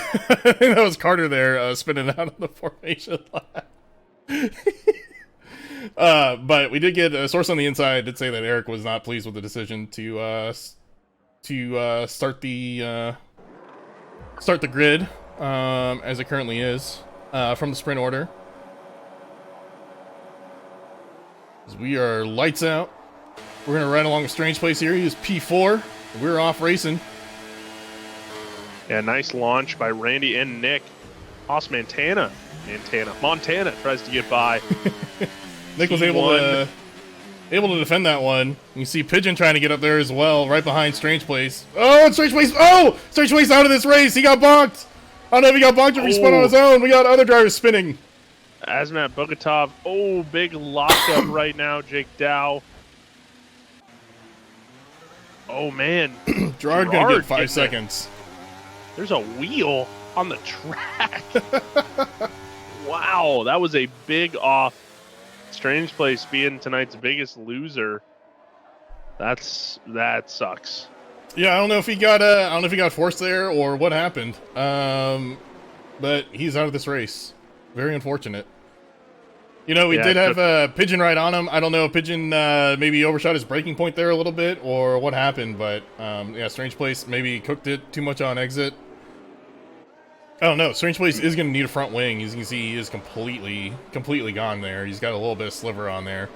that was Carter there spinning out of the formation lap. But we did get a source on the inside did say that Eric was not pleased with the decision to start the grid as it currently is from the sprint order. As we are lights out. We're going to ride along a Strange Place here. He is P4. We're off racing. Yeah, nice launch by Randy and Nick. Haas Montana tries to get by. Nick was able to defend that one. You see Pigeon trying to get up there as well, right behind Strange Place. Oh, Strange Place! Oh! Strange Place out of this race! He got bonked! I don't know if he got bonked or he spun on his own. We got other drivers spinning. Azmat Bogatov. Oh, big lockup right now. Jake Dow. Oh, man. Gerard gonna get 5 seconds. There's a wheel on the track. Wow, that was a big off. Strange Place being tonight's biggest loser. That sucks. Yeah, I don't know if he got forced there or what happened. But he's out of this race. Very unfortunate. You know, we Yeah, did have Pigeon right on him. I don't know if Pigeon maybe overshot his braking point there a little bit or what happened, but yeah, Strange Place maybe cooked it too much on exit. Oh no, Strange Place is going to need a front wing. As you can see, he is completely gone there. He's got a little bit of sliver on there.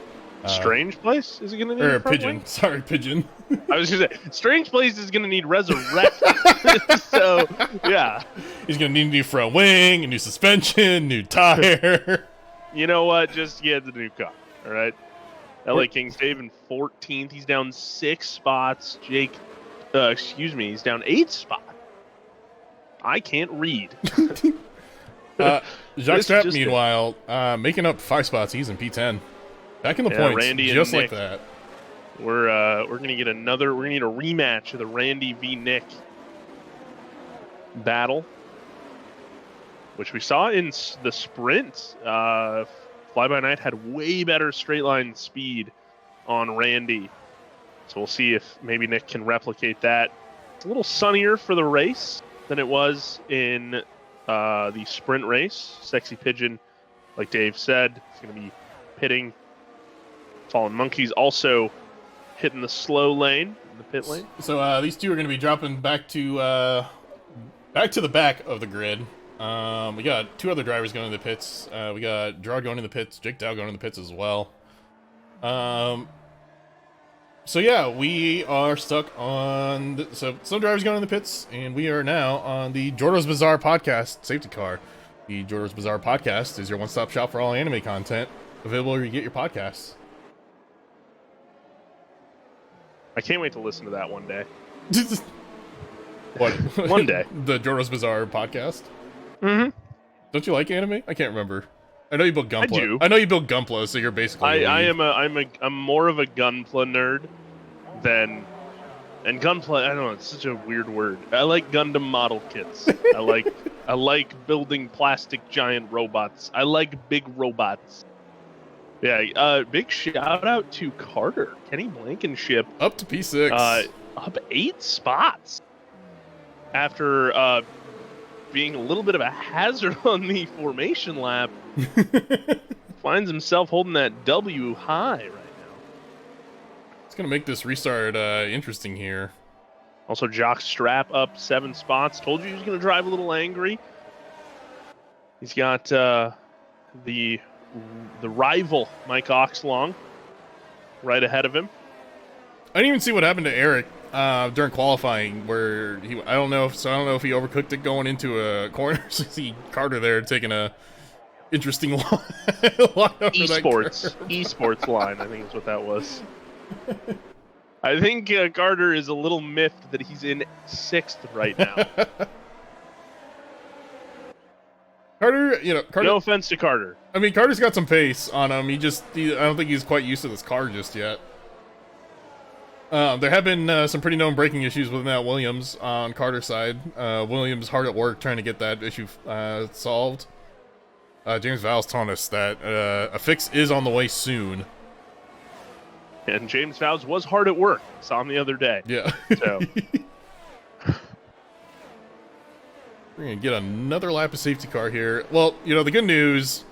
Strange Place is going to need Or a front Pigeon. wing? Sorry, Pigeon. I was going to say, Strange Place is going to need resurrect. So, yeah. He's going to need a new front wing, a new suspension, new tire. You know what? Just get the new car, all right? LA Kings Dave in 14th. He's down 6 spots. Jake, he's down 8 spots. I can't read. Jacques Strapp, just meanwhile, making up 5 spots. He's in P10. Back in the points, Randy just and like Nick. that. We're gonna get another. We're gonna need a rematch of the Randy v Nick battle, which we saw in the sprint. Fly By Night had way better straight line speed on Randy, so we'll see if maybe Nick can replicate that. It's a little sunnier for the race than it was in the sprint race. Sexy Pigeon, like Dave said, is going to be pitting. Fallen Monkeys also hitting the slow lane, in the pit lane. So these two are going to be dropping back to the back of the grid. We got 2 other drivers going to the pits. We got Gerard going to the pits, Jake Dow going to the pits as well. So yeah, we are stuck on. So some drivers going to the pits, and we are now on the Jordo's Bazaar podcast safety car. The Jordo's Bazaar podcast is your one-stop shop for all anime content, available where you get your podcasts. I can't wait to listen to that one day. What? One day. The Jordo's Bazaar podcast. Mm-hmm. Don't you like anime? I can't remember. I know you built Gunpla. I do. I know you built Gunpla, so you're basically. I'm more of a Gunpla nerd than. And Gunpla, I don't know, it's such a weird word. I like Gundam model kits. I like building plastic giant robots. I like big robots. Yeah, big shout out to Carter, Kenny Blankenship. Up to P6. Up 8 spots. After being a little bit of a hazard on the formation lap, finds himself holding that W high right now. It's going to make this restart interesting here. Also, Jock Strap up 7 spots. Told you he was going to drive a little angry. He's got the rival Mike Oxlong right ahead of him. I didn't even see what happened to Eric during qualifying, where I don't know if he overcooked it going into a corner. So see Carter there taking a interesting line over esports line. I think is what that was. I think Carter is a little miffed that he's in 6th right now. Carter, No offense to Carter. I mean, Carter's got some pace on him. I don't think he's quite used to this car just yet. There have been some pretty known braking issues with Matt Williams on Carter's side. Williams hard at work trying to get that issue solved. James Val's telling us that a fix is on the way soon. And James Vowes was hard at work. Saw him the other day. Yeah. So we're going to get another lap of safety car here. Well, the good news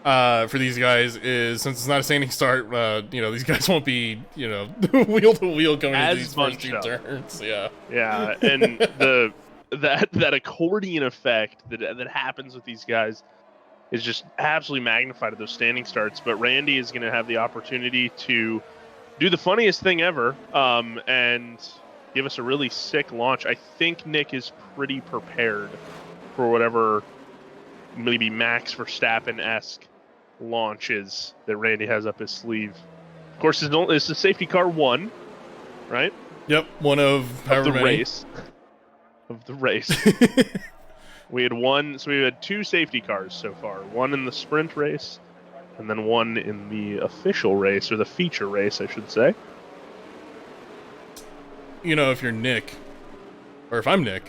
for these guys is, since it's not a standing start, these guys won't be, wheel to wheel coming into these first 2 turns. Yeah. Yeah, and that accordion effect that happens with these guys is just absolutely magnified at those standing starts. But Randy is going to have the opportunity to do the funniest thing ever and give us a really sick launch. I think Nick is pretty prepared for whatever maybe Max Verstappen-esque launches that Randy has up his sleeve. Of course, it's the safety car 1, right? Yep, one of the race. Of the race. We had 2 safety cars so far. 1 in the sprint race, and then 1 in the official race, or the feature race, I should say. If you're Nick, or if I'm Nick,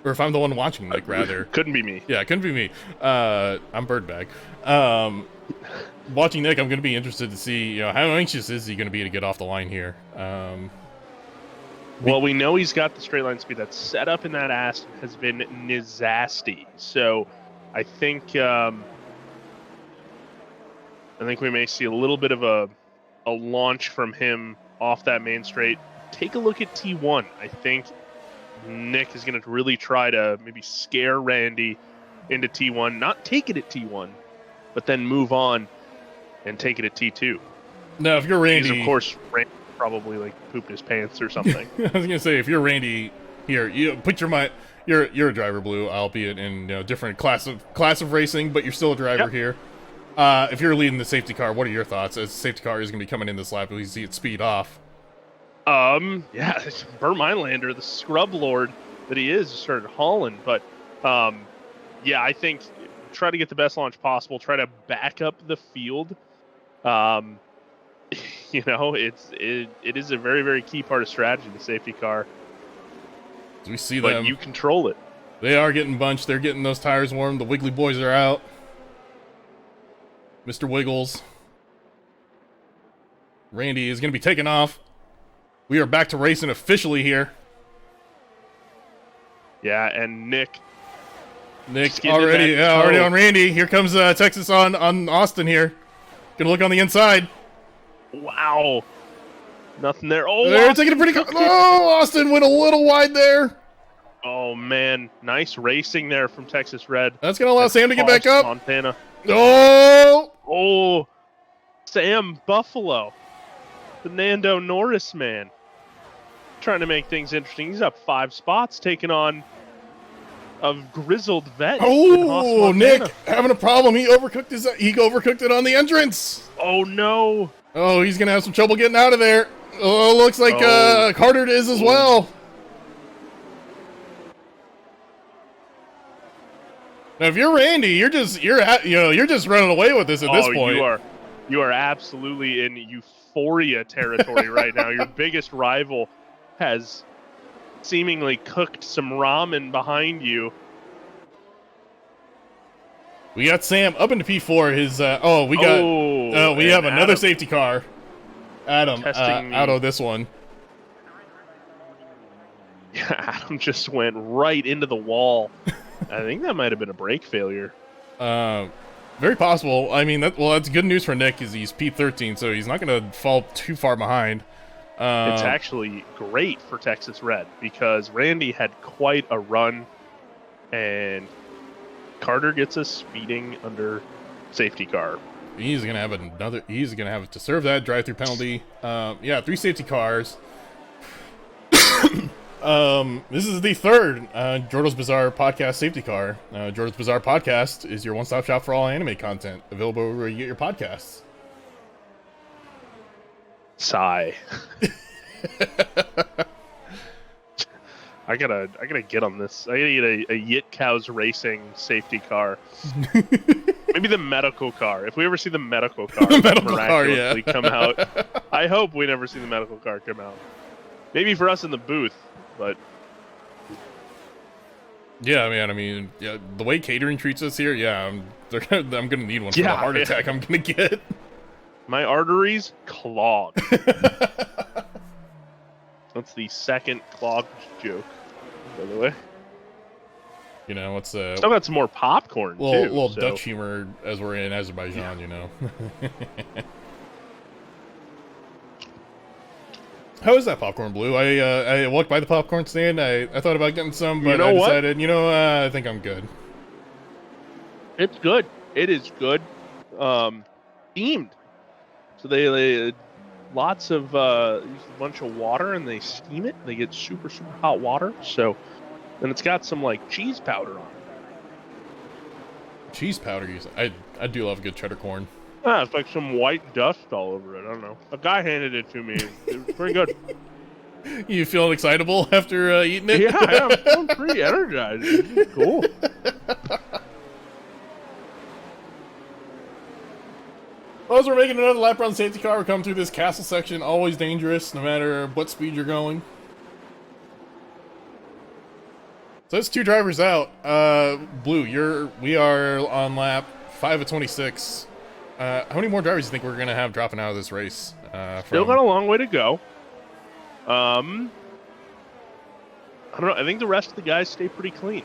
or if I'm the one watching Nick, rather. Couldn't be me. Yeah, it couldn't be me. I'm Birdbag. Watching Nick, I'm going to be interested to see, how anxious is he going to be to get off the line here. Well, we know he's got the straight line speed. That's set up in that Aston has been nizasty. So I think I think we may see a little bit of a launch from him off that main straight. Take a look at T1. I think Nick is going to really try to maybe scare Randy into T1, not take it at T1, but then move on and take it at T2. Now, if you're Randy, because of course Randy probably like pooped his pants or something. I was gonna say, if you're Randy, here, you put your mind. You're a driver, Blue, albeit in different class of racing, but you're still a driver here. If you're leading the safety car, what are your thoughts? As the safety car is gonna be coming in this lap, we see it speed off. Yeah, Burt Meinlander, the scrub lord that he is, started hauling. But, yeah, I think try to get the best launch possible. Try to back up the field. It is a very, very key part of strategy, the safety car. As we see but them, you control it. They are getting bunched. They're getting those tires warm. The Wiggly boys are out. Mr. Wiggles. Randy is going to be taken off. We are back to racing officially here. Yeah, and Nick already on Randy. Here comes Texas on Austin here. Gonna look on the inside. Wow. Nothing there. Oh, they're taking a pretty... Oh, Austin went a little wide there. Oh, man. Nice racing there from Texas Red. That's going to allow Sam to get back up. Montana. Oh, Sam Buffalo. The Nando Norris man. Trying to make things interesting. He's up 5 spots, taking on a grizzled vet. Oh, Nick having a problem. He overcooked it on the entrance. Oh, no. Oh, he's going to have some trouble getting out of there. Oh, looks like Carter is as well. Now, if you're Randy, you're just running away with this at this point. You are absolutely in euphoria territory right now. Your biggest rival has seemingly cooked some ramen behind you. We got Sam up into P4. We have another Adam. safety car. Adam out of this one. Yeah, Adam just went right into the wall. I think that might have been a brake failure. Very possible. I mean, that's good news for Nick, is he's P13, so he's not going to fall too far behind. It's actually great for Texas Red because Randy had quite a run, and Carter gets us speeding under safety car. He's gonna have to serve that drive-through penalty. 3 safety cars. This is the third Jordo's Bizarre Podcast safety car. Jordo's Bizarre Podcast is your one-stop shop for all anime content, available where you get your podcasts. Sigh. I gotta get on this. I gotta get a Yit Cows Racing safety car. Maybe the medical car. If we ever see the medical car, come out. I hope we never see the medical car come out. Maybe for us in the booth, but yeah, man. I mean, the way catering treats us here, I'm gonna need one for the heart attack I'm gonna get. My arteries clogged. That's the second clogged joke, by the way. What's still got some more popcorn too. Little Dutch humor as we're in Azerbaijan, How is that popcorn, Blue? I walked by the popcorn stand. I thought about getting some, but I decided, I think I'm good. It's good. It is good. Themed. So they lots of use a bunch of water and they steam it. They get super, super hot water. So then it's got some like cheese powder on it. Cheese powder, I do love good cheddar corn. It's like some white dust all over it. I don't know. A guy handed it to me. It was pretty good. You feeling excitable after eating it? Yeah, I'm feeling pretty energized. It's cool. Well, as we're making another lap around the safety car, we're coming through this castle section. Always dangerous, no matter what speed you're going. So that's 2 drivers out. Blue, we are on lap 5 of 26. How many more drivers do you think we're going to have dropping out of this race? Still got a long way to go. I don't know. I think the rest of the guys stay pretty clean.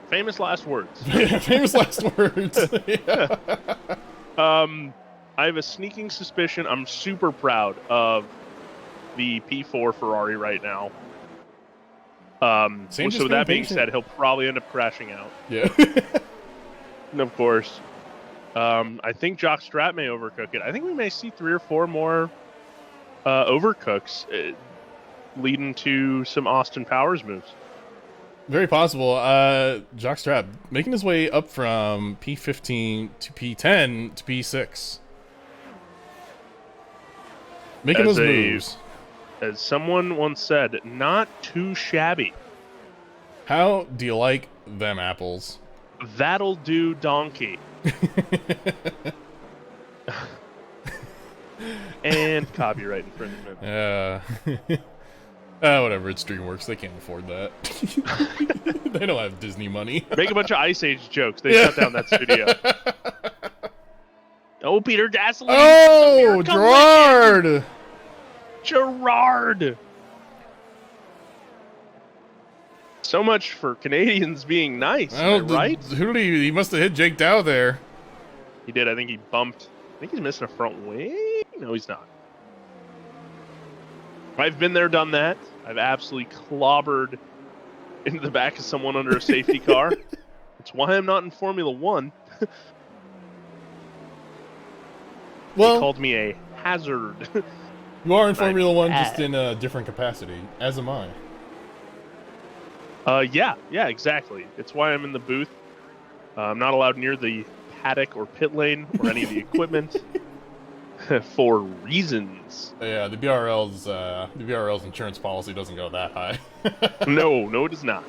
Famous last words. Famous last words. Yeah. I have a sneaking suspicion. I'm super proud of the P4 Ferrari right now. Sam So just that being being patient. said, he'll probably end up crashing out. Yeah. And of course, I think Jock Strat may overcook it. I think we may see 3 or 4 more overcooks leading to some Austin Powers moves. Very possible. Jockstrap making his way up from P15 to P10 to P6. Making As those moves. As someone once said, not too shabby. How do you like them apples? That'll do, donkey. And copyright infringement. Whatever, it's DreamWorks. They can't afford that. They don't have Disney money. Make a bunch of Ice Age jokes. They shut down that studio. Oh, Peter Gasoline. Oh, Gerard! Gerard! So much for Canadians being nice, right? Who did he must have hit Jake Dow there. He did. I think he bumped. I think he's missing a front wing. No, he's not. I've been there, done that. I've absolutely clobbered into the back of someone under a safety car. That's why I'm not in Formula One. Well, they called me a hazard. You are in Formula One, just in a different capacity, as am I. Yeah, exactly. It's why I'm in the booth. I'm not allowed near the paddock or pit lane or any of the equipment for reasons. Yeah, the BRL's insurance policy doesn't go that high. No, it does not.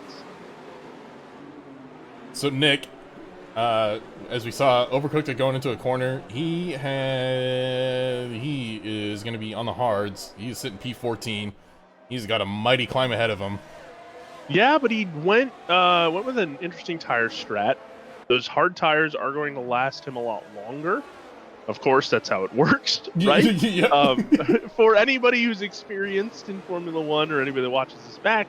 So Nick, as we saw, overcooked it going into a corner. He is going to be on the hards. He's sitting P14. He's got a mighty climb ahead of him. Yeah, but he went with an interesting tire strat. Those hard tires are going to last him a lot longer. Of course, that's how it works, right? Yeah. For anybody who's experienced in Formula One or anybody that watches this back,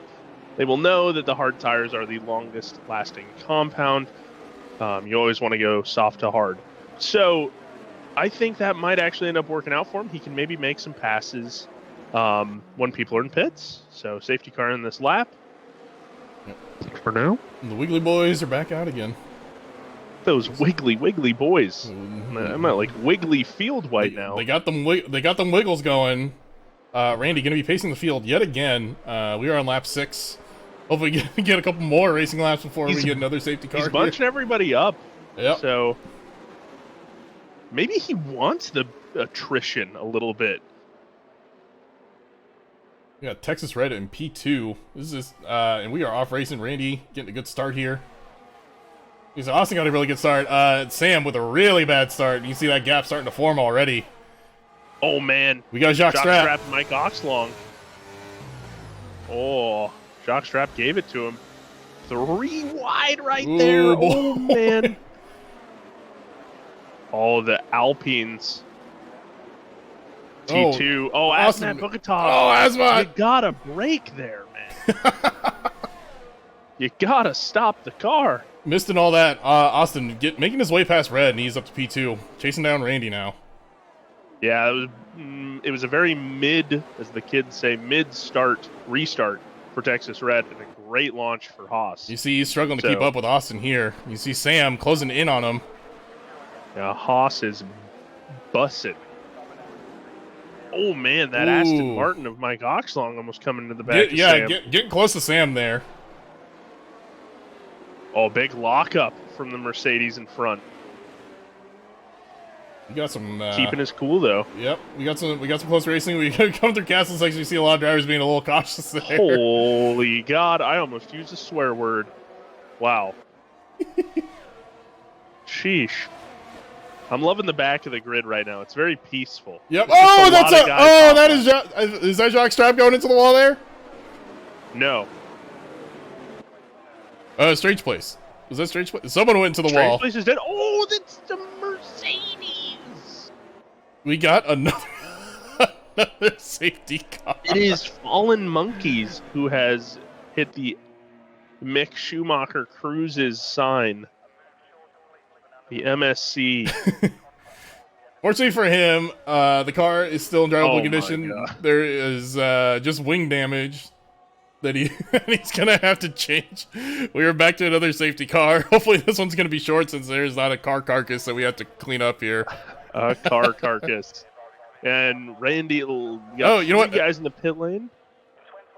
they will know that the hard tires are the longest lasting compound. You always want to go soft to hard. So I think that might actually end up working out for him. He can maybe make some passes when people are in pits. So safety car in this lap. For now. The Wiggly Boys are back out again. Those wiggly boys. I'm at like Wiggly Field right now. They got them wiggles going. Randy going to be pacing the field yet again. We are on lap 6. Hopefully get a couple more racing laps before we get another safety car. He's bunching everybody up. Yep. So maybe he wants the attrition a little bit. We got Texas Red in P2. This is and we are off racing. Randy getting a good start here. He's Austin got a really good start. Sam with a really bad start. You see that gap starting to form already. Oh man, we got Jacques Strap and Mike Oxlong. Oh, Jacques Strap gave it to him. 3 wide right there. Oh man. Oh, the Alpines. T2. Oh, Asmat Bukatov. Oh, Asmat. You gotta brake there, man. You gotta stop the car. Missed and all that. Austin making his way past Red, and he's up to P2, chasing down Randy now. Yeah, it was a very mid, as the kids say, restart for Texas Red, and a great launch for Haas. You see, he's struggling to keep up with Austin here. You see Sam closing in on him. Yeah, Haas is bussing. Oh man, that Aston Martin of Mike Oxlong almost coming to the back. Getting close to Sam there. Oh, big lockup from the Mercedes in front. We got some keeping his cool though. Yep, we got some close racing. We come through Castle section. You see a lot of drivers being a little cautious there. Holy God! I almost used a swear word. Wow. Sheesh. I'm loving the back of the grid right now. It's very peaceful. Yep. Is that Jacques Strap going into the wall there? No. Strange Place. Was that Strange Place? Someone went into the wall. Strange Place is dead. Oh, that's the Mercedes. We got another safety car. It is Fallen Monkeys who has hit the Mick Schumacher Cruises sign. The MSC. Fortunately for him, the car is still in drivable Oh my condition. God. There is just wing damage that he's gonna have to change. We are back to another safety car. Hopefully this one's gonna be short since there's not a car carcass that we have to clean up here. A car carcass. And Randy, we got Oh, you know what? three guys in the pit lane.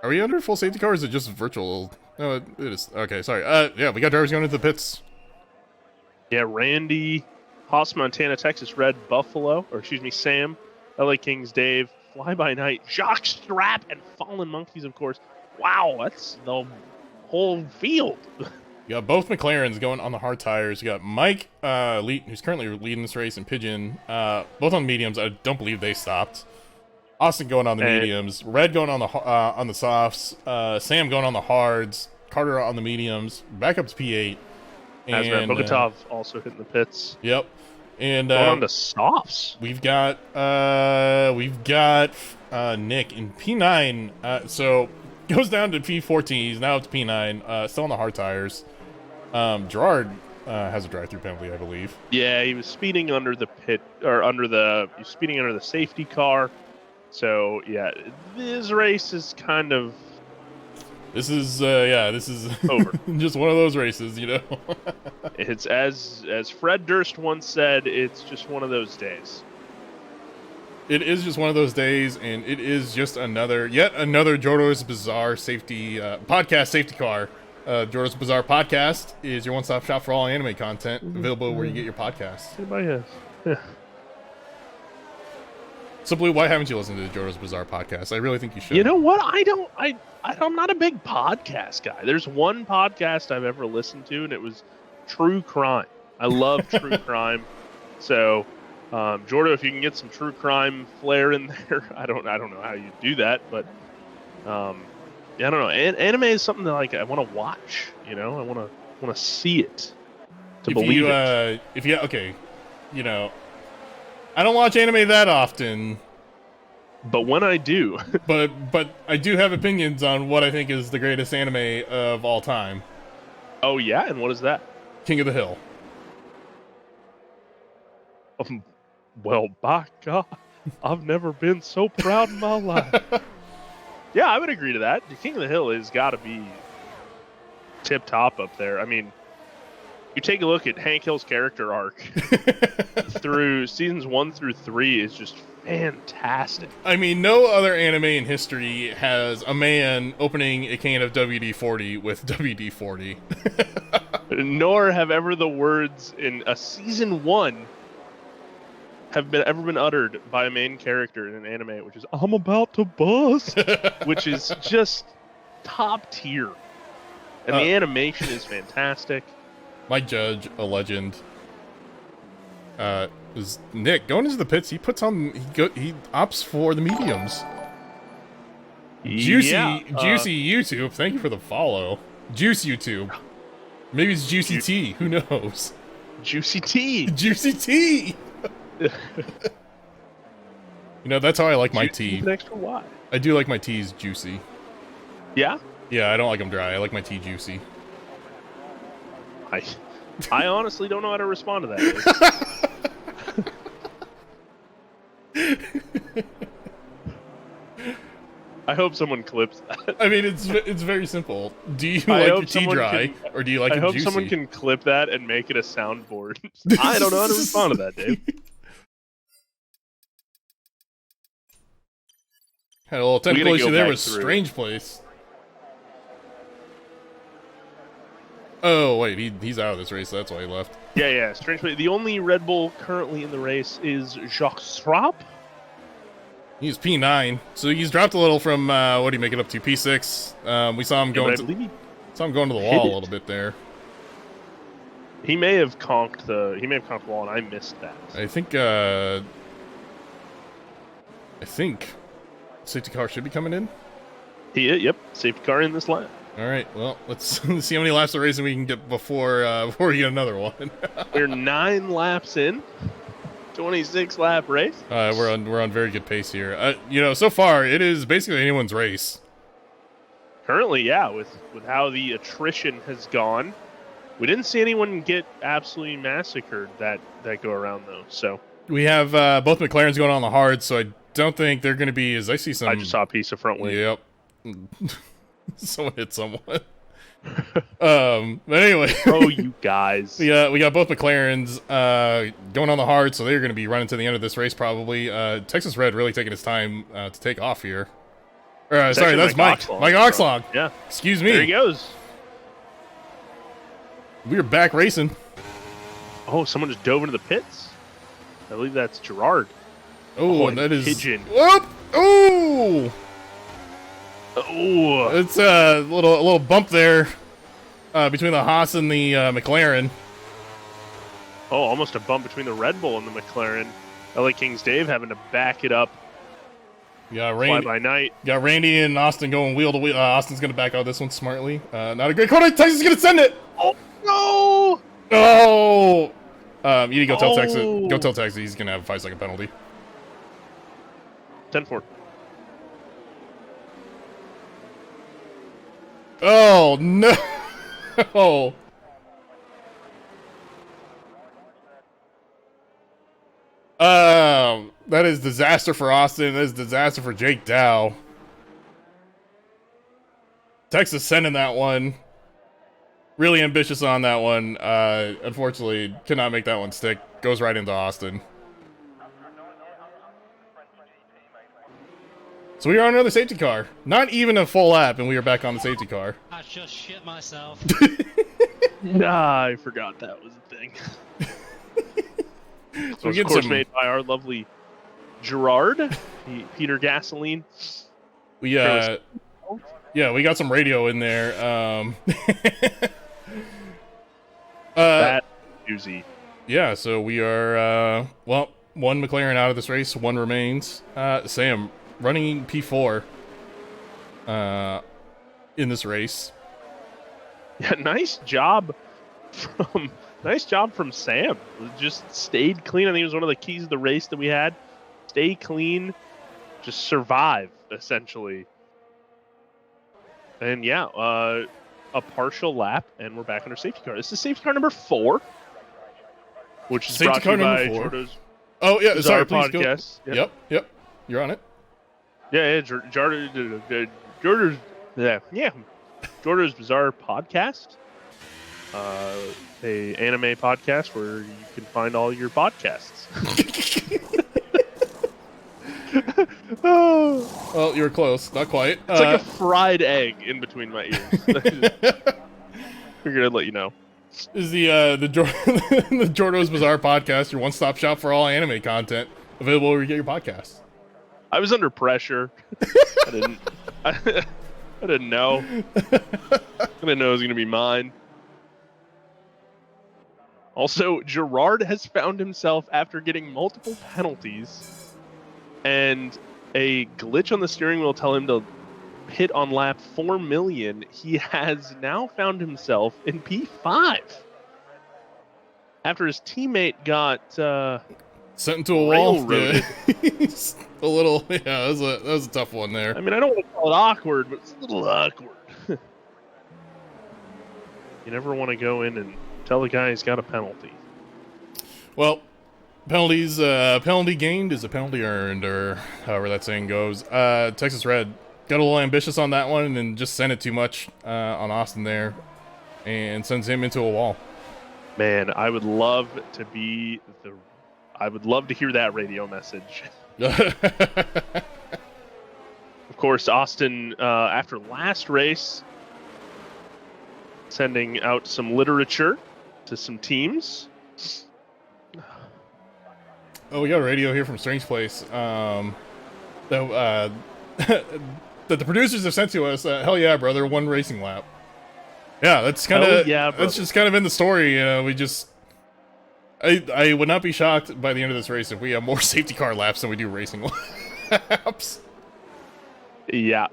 Are we under full safety car or is it just virtual? No, it is. Okay, sorry. Yeah, we got drivers going into the pits. Yeah, Randy, Haas, Montana, Texas Red, Buffalo, or excuse me, Sam, LA Kings, Dave, Fly By Night, Jacques Strap, and Fallen Monkeys, of course. Wow, that's the whole field. You got both McLarens going on the hard tires. You got Mike, who's currently leading this race, and Pigeon, both on mediums. I don't believe they stopped. Austin going on the mediums. Red going on the softs. Sam going on the hards. Carter on the mediums. Back up to P8. And Bogotov also hitting the pits. Yep. And going on to softs. We've got Nick in P9. So goes down to P14. He's now up to P9. Still on the hard tires. Gerard has a drive-through penalty, I believe. Yeah, he was speeding under the pit or speeding under the safety car. So yeah, this race is kind of. This is over. Just one of those races, you know. It's as Fred Durst once said, it's just one of those days. It is just one of those days, and it is just yet another JoJo's Bizarre safety podcast safety car. JoJo's Bizarre Podcast is your one-stop shop for all anime content, available where you get your podcasts. Anybody has? Yeah. So, Blue, why haven't you listened to the JoJo's Bizarre Podcast? I really think you should. You know what? I'm not a big podcast guy. There's one podcast I've ever listened to, and it was True Crime. I love true crime. So, Jordo, if you can get some true crime flair in there, I don't know how you do that, but yeah, I don't know. Anime is something that I want to watch. You know, I want to see it to believe it. Okay, you know, I don't watch anime that often. But when I do, but I do have opinions on what I think is the greatest anime of all time. Oh yeah, and what is that? King of the Hill. Well, by God, I've never been so proud in my life. Yeah, I would agree to that. The King of the Hill has got to be tip top up there. I mean, you take a look at Hank Hill's character arc through seasons 1 through 3 is just fantastic. I mean, no other anime in history has a man opening a can of WD-40 with WD-40. Nor have ever the words in a season 1 have ever been uttered by a main character in an anime, which is "I'm about to bust," which is just top tier, and the animation is fantastic. My judge, a legend, is Nick going into the pits. He opts for the mediums. Juicy YouTube. Thank you for the follow. Juice YouTube. Maybe it's Juicy Tea. Who knows? Juicy Tea. Juicy Tea. You know, that's how I like my tea. An extra Y. I do like my teas juicy. Yeah? Yeah, I don't like them dry. I like my tea juicy. I honestly don't know how to respond to that. I hope someone clips that. I mean, it's very simple. Do you like your tea dry, or do you like it juicy? I hope someone can clip that and make it a soundboard. I don't know how to respond to that, Dave. Had a little technical issue there with Strange Place. Oh, wait, he's out of this race, so that's why he left. Yeah, Strange Place. The only Red Bull currently in the race is Jacques Strap. He's P9, so he's dropped a little from, what do you make it up to, P6? We saw him going to the wall a little bit there. He may have conked the wall, and I missed that. I think safety car should be coming in. Yep, safety car in this lap. All right, well, let's see how many laps of racing we can get before we get another one. We're 9 laps in. 26 lap race. We're on very good pace here. You know, so far it is basically anyone's race. Currently, yeah, with how the attrition has gone, we didn't see anyone get absolutely massacred that go around though. So We have both McLarens going on the hard, so I don't think they're going to be, as I see some... I just saw a piece of front wing. Yep. Someone hit someone. But anyway. Oh, you guys. Yeah, we got both McLarens going on the hard, so they're going to be running to the end of this race probably. Texas Red really taking his time to take off here. Sorry, that's Mike. Mike Oxlong. Yeah. Excuse me. There he goes. We're back racing. Oh, someone just dove into the pits. I believe that's Gerard. Oh, and that is... Pigeon. Whoop! Oh! Oh! It's a little bump there between the Haas and the McLaren. Oh, almost a bump between the Red Bull and the McLaren. LA Kings Dave having to back it up. Yeah, Fly by night. Got Randy and Austin going wheel to wheel. Austin's going to back out this one smartly. Not a great corner. Texas is going to send it. Oh, no! Oh! You need to go tell Texas. Go tell Texas he's going to have a 5-second penalty. 10-4. Oh, no! That is disaster for Austin. That is disaster for Jake Dow. Texas sending that one. Really ambitious on that one. Unfortunately, cannot make that one stick. Goes right into Austin. So we are on another safety car. Not even a full lap, and we are back on the safety car. I just shit myself. Nah, I forgot that was a thing. So it's of course made by our lovely Gerard, Peter Gasoline. We yeah, we got some radio in there. That doozy. Yeah, so we are well, one McLaren out of this race, one remains. Sam running P4 in this race. Yeah, nice job from Sam. Just stayed clean. I think it was one of the keys of the race that we had. Stay clean, just survive essentially. And yeah, a partial lap, and we're back on our safety car. This is safety car number 4, which is safety brought to you car by number 4. Jordo's. Oh yeah, sorry, please podcast. Go. Yep, you're on it. Yeah, Jordo's Bizarre Podcast. A anime podcast where you can find all your podcasts. Oh. Well, you were close. Not quite. It's like a fried egg in between my ears. Figured I'd let you know. This is the Jordo's Bizarre Podcast, your one-stop shop for all anime content, available where you get your podcasts. I was under pressure. I didn't know. I didn't know it was going to be mine. Also, Gerard has found himself, after getting multiple penalties and a glitch on the steering wheel tell him to pit on lap 4 million, he has now found himself in P5. After his teammate got sent into a wall. Railroaded. Yeah. A little, yeah, that was a tough one there. I mean, I don't want to call it awkward, but it's a little awkward. You never want to go in and tell the guy he's got a penalty. Well, penalties, penalty gained is a penalty earned, or however that saying goes. Texas Red got a little ambitious on that one and just sent it too much on Austin there, and sends him into a wall. Man, I would love to hear that radio message. Of course, Austin, after last race, sending out some literature to some teams. Oh, we got a radio here from Strange Place. That the producers have sent to us. Hell yeah, brother! 1 racing lap. Yeah, that's kind of that's just kind of in the story. You know, we just. I would not be shocked by the end of this race if we have more safety car laps than we do racing laps. Yeah.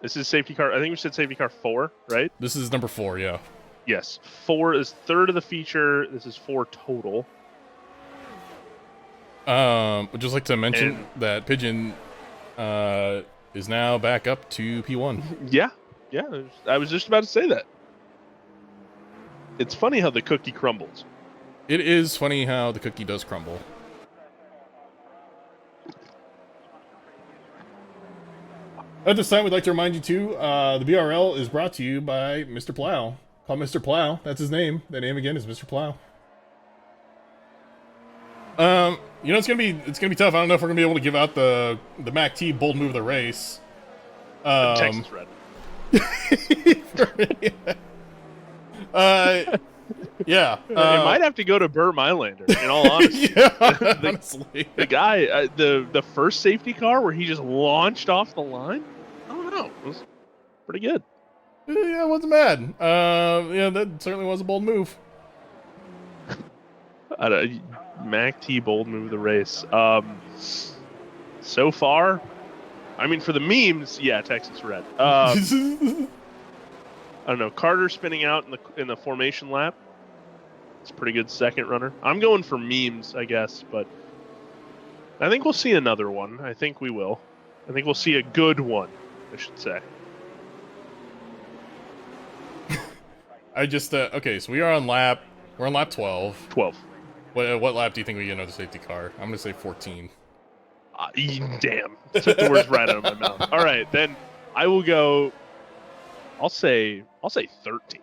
This is safety car. I think we said safety car 4, right? This is number 4, yeah. Yes. 4 is third of the feature. This is 4 total. Would just like to mention that Pigeon is now back up to P1. Yeah. I was just about to say that. It's funny how the cookie crumbles. It is funny how the cookie does crumble. At this time, we'd like to remind you, too, the BRL is brought to you by Mr. Plow. Call Mr. Plow. That's his name. That name, again, is Mr. Plow. You know, it's gonna be tough. I don't know if we're gonna be able to give out the Mac T bold move of the race. Texas Red. Yeah. It might have to go to Burr Mylander, in all honesty. Yeah, honestly. The guy, the first safety car where he just launched off the line, I don't know. It was pretty good. Yeah, it wasn't bad. Yeah, that certainly was a bold move. Mac T bold move of the race. So far, I mean, for the memes, yeah, Texas Red. I don't know. Carter spinning out in the formation lap. It's a pretty good second runner. I'm going for memes, I guess, but I think we'll see another one. I think we will. I think we'll see a good one, I should say. I just okay. So we're on lap 12. 12. What lap do you think we get another safety car? I'm gonna say 14. Damn, took the words right out of my mouth. All right, then I will go. I'll say 13.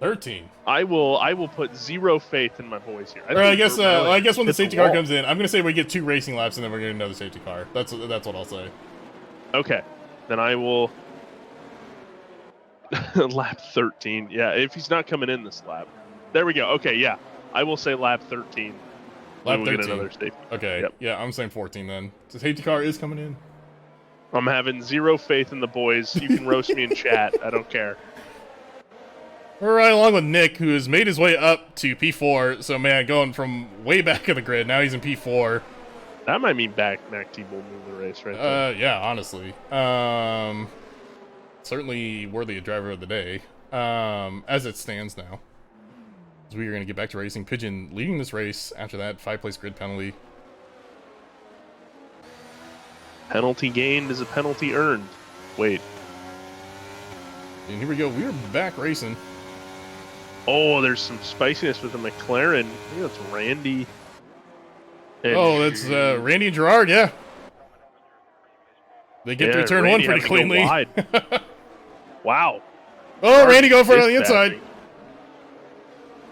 13. I will put zero faith in my boys here. I guess when the hit safety car comes in, I'm gonna say we get 2 racing laps and then we're gonna get another safety car. That's what I'll say. Okay, then I will lap 13. Yeah, if he's not coming in this lap, there we go. Okay, yeah, I will say lap 13. Lap we'll 13. get another safety. Okay. Yep. Yeah, I'm saying 14 then. The safety car is coming in. I'm having zero faith in the boys. You can roast me in chat. I don't care. We're right along with Nick, who has made his way up to P4. So, man, going from way back of the grid, now he's in P4. That might mean Mac T will move the race right there. Yeah, honestly. Certainly worthy of driver of the day. As it stands now. So we are going to get back to racing. Pigeon leading this race. After that, 5-place grid penalty. Penalty gained is a penalty earned. Wait. And here we go. We are back racing. Oh, there's some spiciness with the McLaren. I think that's Randy. That's Randy and Gerard, yeah. They get through turn Randy 1 pretty cleanly. Wow. Oh, Randy going for it on the inside.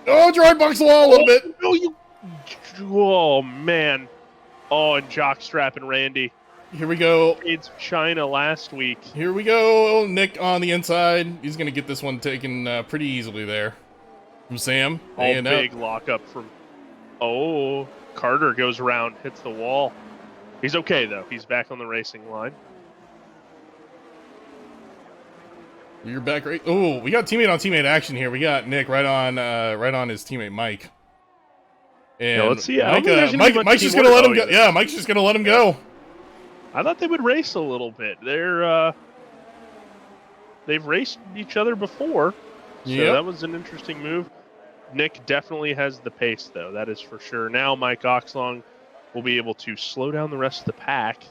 Oh, Gerard bucks the wall a little bit. Oh, man. Oh, and jockstrap and Randy. Here we go. It's China last week. Here we go. Oh, Nick on the inside. He's going to get this one taken pretty easily there. From Sam. Oh, big lockup from... Oh, Carter goes around, hits the wall. He's okay, though. He's back on the racing line. You're back right. Oh, we got teammate on teammate action here. We got Nick right on his teammate Mike. And yeah, let's see. Mike's just gonna let him go. Yeah, Mike's just gonna let him go. I thought they would race a little bit. They've raced each other before, so that was an interesting move. Nick definitely has the pace, though. That is for sure. Now Mike Oxlong will be able to slow down the rest of the pack.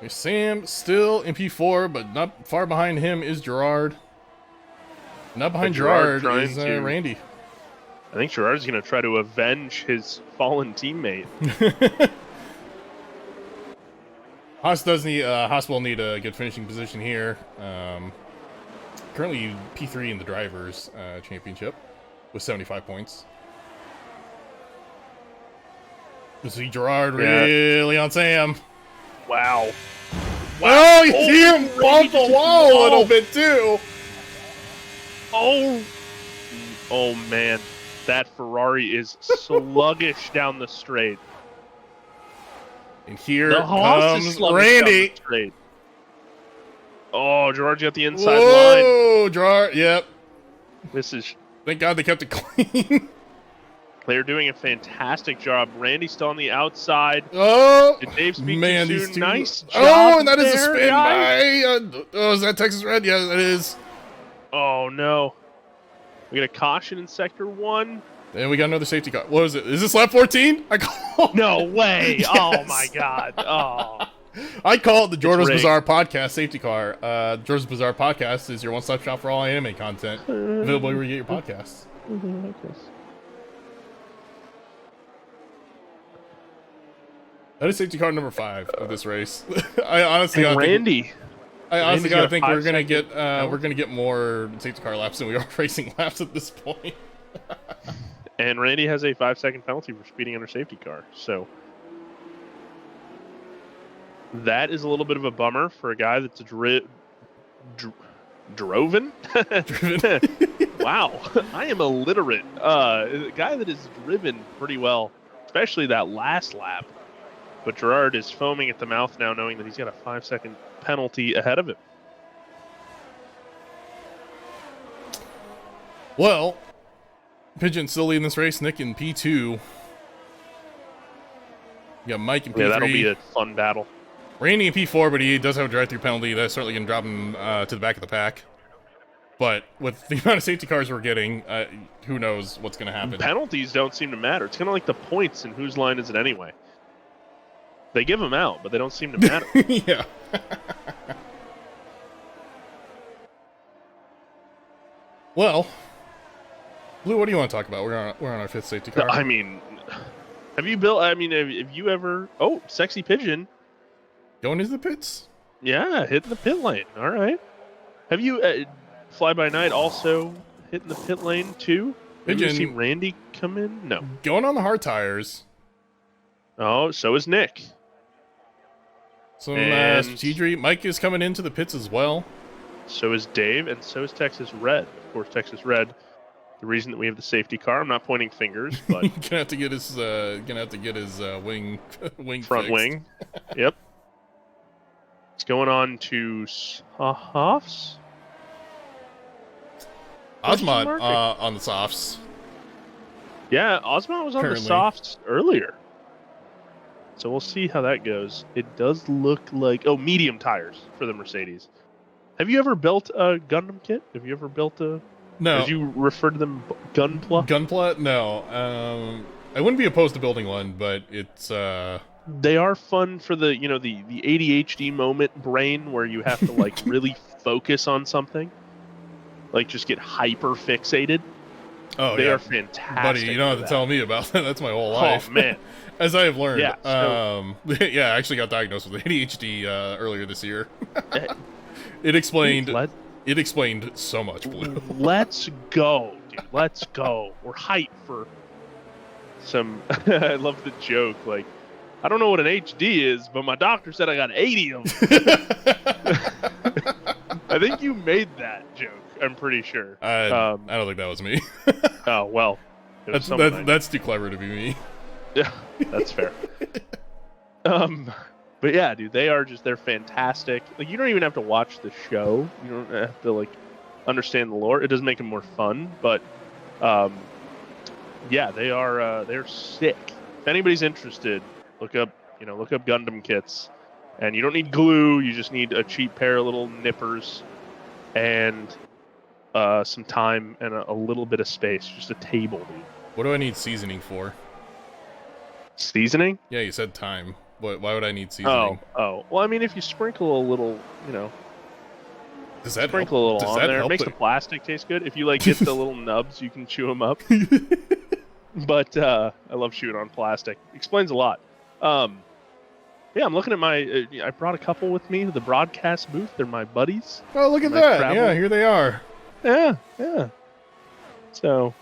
Sam still in P4, but not far behind him is Gerard. Not behind Gerard is Randy. I think Gerard's going to try to avenge his fallen teammate. Haas will need a good finishing position here. Currently P3 in the Drivers' Championship with 75 points. You see Gerard really on Sam. Wow. Oh, you see him bump the wall a little bit, too. Oh, man. That Ferrari is sluggish down the straight. And here comes Randy. Oh, Gerard's got the inside line. Whoa, Gerard, yep. Thank God they kept it clean. They're doing a fantastic job. Randy's still on the outside. Oh, did Dave speak man, too soon? Nice job. Oh, and that is a spin guys. by. Is that Texas Red? Yeah, that is. Oh no, we got a caution in sector 1. And we got another safety car. What is it? Is this lap 14? I call. No way! Yes. Oh my God! Oh. I call it the Jordan's Bizarre Podcast safety car. Jordan's Bizarre Podcast is your one-stop shop for all anime content, available where you get your podcasts. That is safety car number 5 of this race. I honestly And gotta Randy. think, I honestly Randy's gotta got a think we're 5-second gonna penalty. we're gonna get more safety car laps than we are racing laps at this point. And Randy has a 5-second penalty for speeding under safety car. So that is a little bit of a bummer for a guy that's droven. Wow, I am illiterate. A guy that is driven pretty well, especially that last lap. But Gerard is foaming at the mouth now, knowing that he's got a 5-second penalty ahead of him. Well, Pigeon still leading this race. Nick in P2. You got Mike in P3. Yeah, that'll be a fun battle. Randy in P4, but he does have a drive-through penalty. That's certainly going to drop him to the back of the pack. But with the amount of safety cars we're getting, who knows what's going to happen. Penalties don't seem to matter. It's kind of like the points and whose line is it anyway. They give them out, but they don't seem to matter. Yeah. Well, Blue, what do you want to talk about? We're on our 5th safety car. I mean, have you built? I mean, have you ever? Oh, Sexy Pigeon. Going into the pits? Yeah, hitting the pit lane. All right. Have you Fly By Night also hitting the pit lane too? Have you Pigeon. seen Randy come in? No. Going on the hard tires. Oh, so is Nick. Some And- strategy. Mike is coming into the pits as well. So is Dave, and so is Texas Red. Of course, Texas Red. The reason that we have the safety car. I'm not pointing fingers, but Gonna have to get his wing front fixed. wing. Yep. It's going on to Hoffs. Osmond mark? on the softs. Yeah, Osmond was on Currently. the softs earlier. So we'll see how that goes. It does look like... Oh, medium tires for the Mercedes. Have you ever built a Gundam kit? Have you ever built a... No. Did you refer to them Gunpla? Gunpla? No. I wouldn't be opposed to building one, but it's They are fun for the, you know, the ADHD moment brain where you have to, like, really focus on something. Like, just get hyper fixated. oh They yeah. are fantastic. Buddy, you don't have for to that. tell me about that. That's my whole life. Oh, man. As I have learned. Yeah, so- Yeah, I actually got diagnosed with ADHD earlier this year. Eh, It explained Let- it explained so much, Blue. Let's go, dude. Let's go. We're hyped for some... I love the joke. Like, I don't know what an HD is, but my doctor said I got 80 of them. I think you made that joke. I'm pretty sure. I don't think that was me. Oh, well. It was someone I know. That's too clever to be me. Yeah, that's fair. But yeah, dude, they're fantastic. Like, you don't even have to watch the show. You don't have to, like, understand the lore. It does make them more fun, but yeah, they're sick. If anybody's interested, look up Gundam kits. And you don't need glue, you just need a cheap pair of little nippers and some time and a little bit of space, just a table, dude. What do I need seasoning for? Seasoning? Yeah, you said time. Why would I need seasoning? Oh. Well, I mean, if you sprinkle a little, Does that sprinkle a help? little Does on that there, it help makes the- the plastic taste good. If you, like, get the little nubs, you can chew them up. But I love chewing on plastic. Explains a lot. Yeah, I'm looking at my... I brought a couple with me to the broadcast booth. They're my buddies. Oh, look at My that! travel- Yeah, here they are. Yeah. So,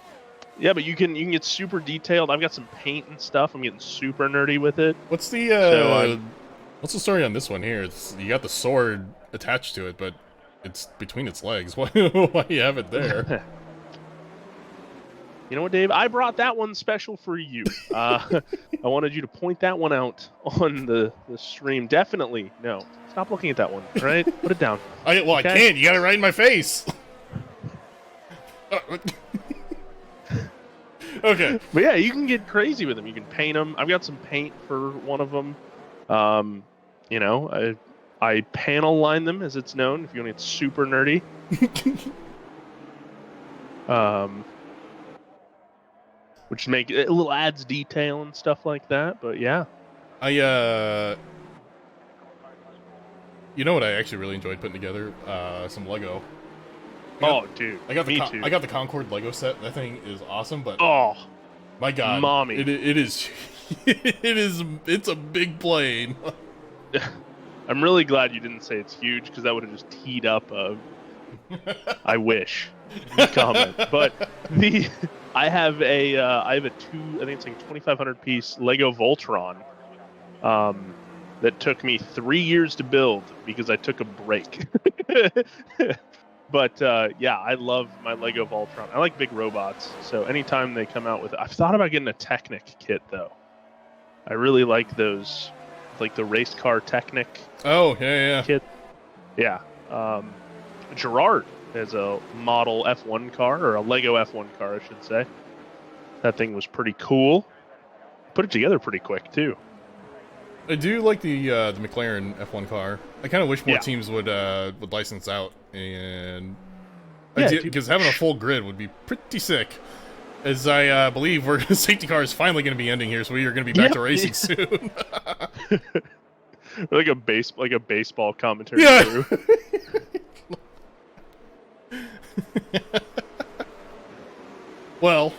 yeah, but you can get super detailed. I've got some paint and stuff. I'm getting super nerdy with it. What's the So, what's the story on this one here? You got the sword attached to it, but it's between its legs. Why do you have it there? You know what, Dave? I brought that one special for you. I wanted you to point that one out on the stream. Definitely. No. Stop looking at that one, all right? Put it down. I Okay. can't. You got it right in my face. Okay. But yeah, you can get crazy with them. You can paint them. I've got some paint for one of them. I panel line them, as it's known, if you want to get super nerdy. Which make it little adds detail and stuff like that. But yeah, You know what I actually really enjoyed putting together? Some Lego. dude, I got me too. I got the Concorde Lego set. That thing is awesome, but Oh, my God, mommy. it is It's a big plane. I'm really glad you didn't say it's huge because that would have just teed up a I wish comment. But I have a I think it's like 2,500 piece Lego Voltron that took me 3 years to build because I took a break. But yeah, I love my Lego Voltron. I like big robots, so anytime they come out with I've thought about getting a Technic kit though. I really like those, like the race car Technic Oh, yeah. kit. Yeah. Gerard has a model F1 car, or a Lego F1 car, I should say. That thing was pretty cool. Put it together pretty quick too. I do like the McLaren F1 car. I kind of wish more Yeah. teams would license out, and Yeah, because having a full grid would be pretty sick. As I believe safety car is finally going to be ending here, so we are going to be back to racing soon. like a baseball commentary Yeah. crew. Well,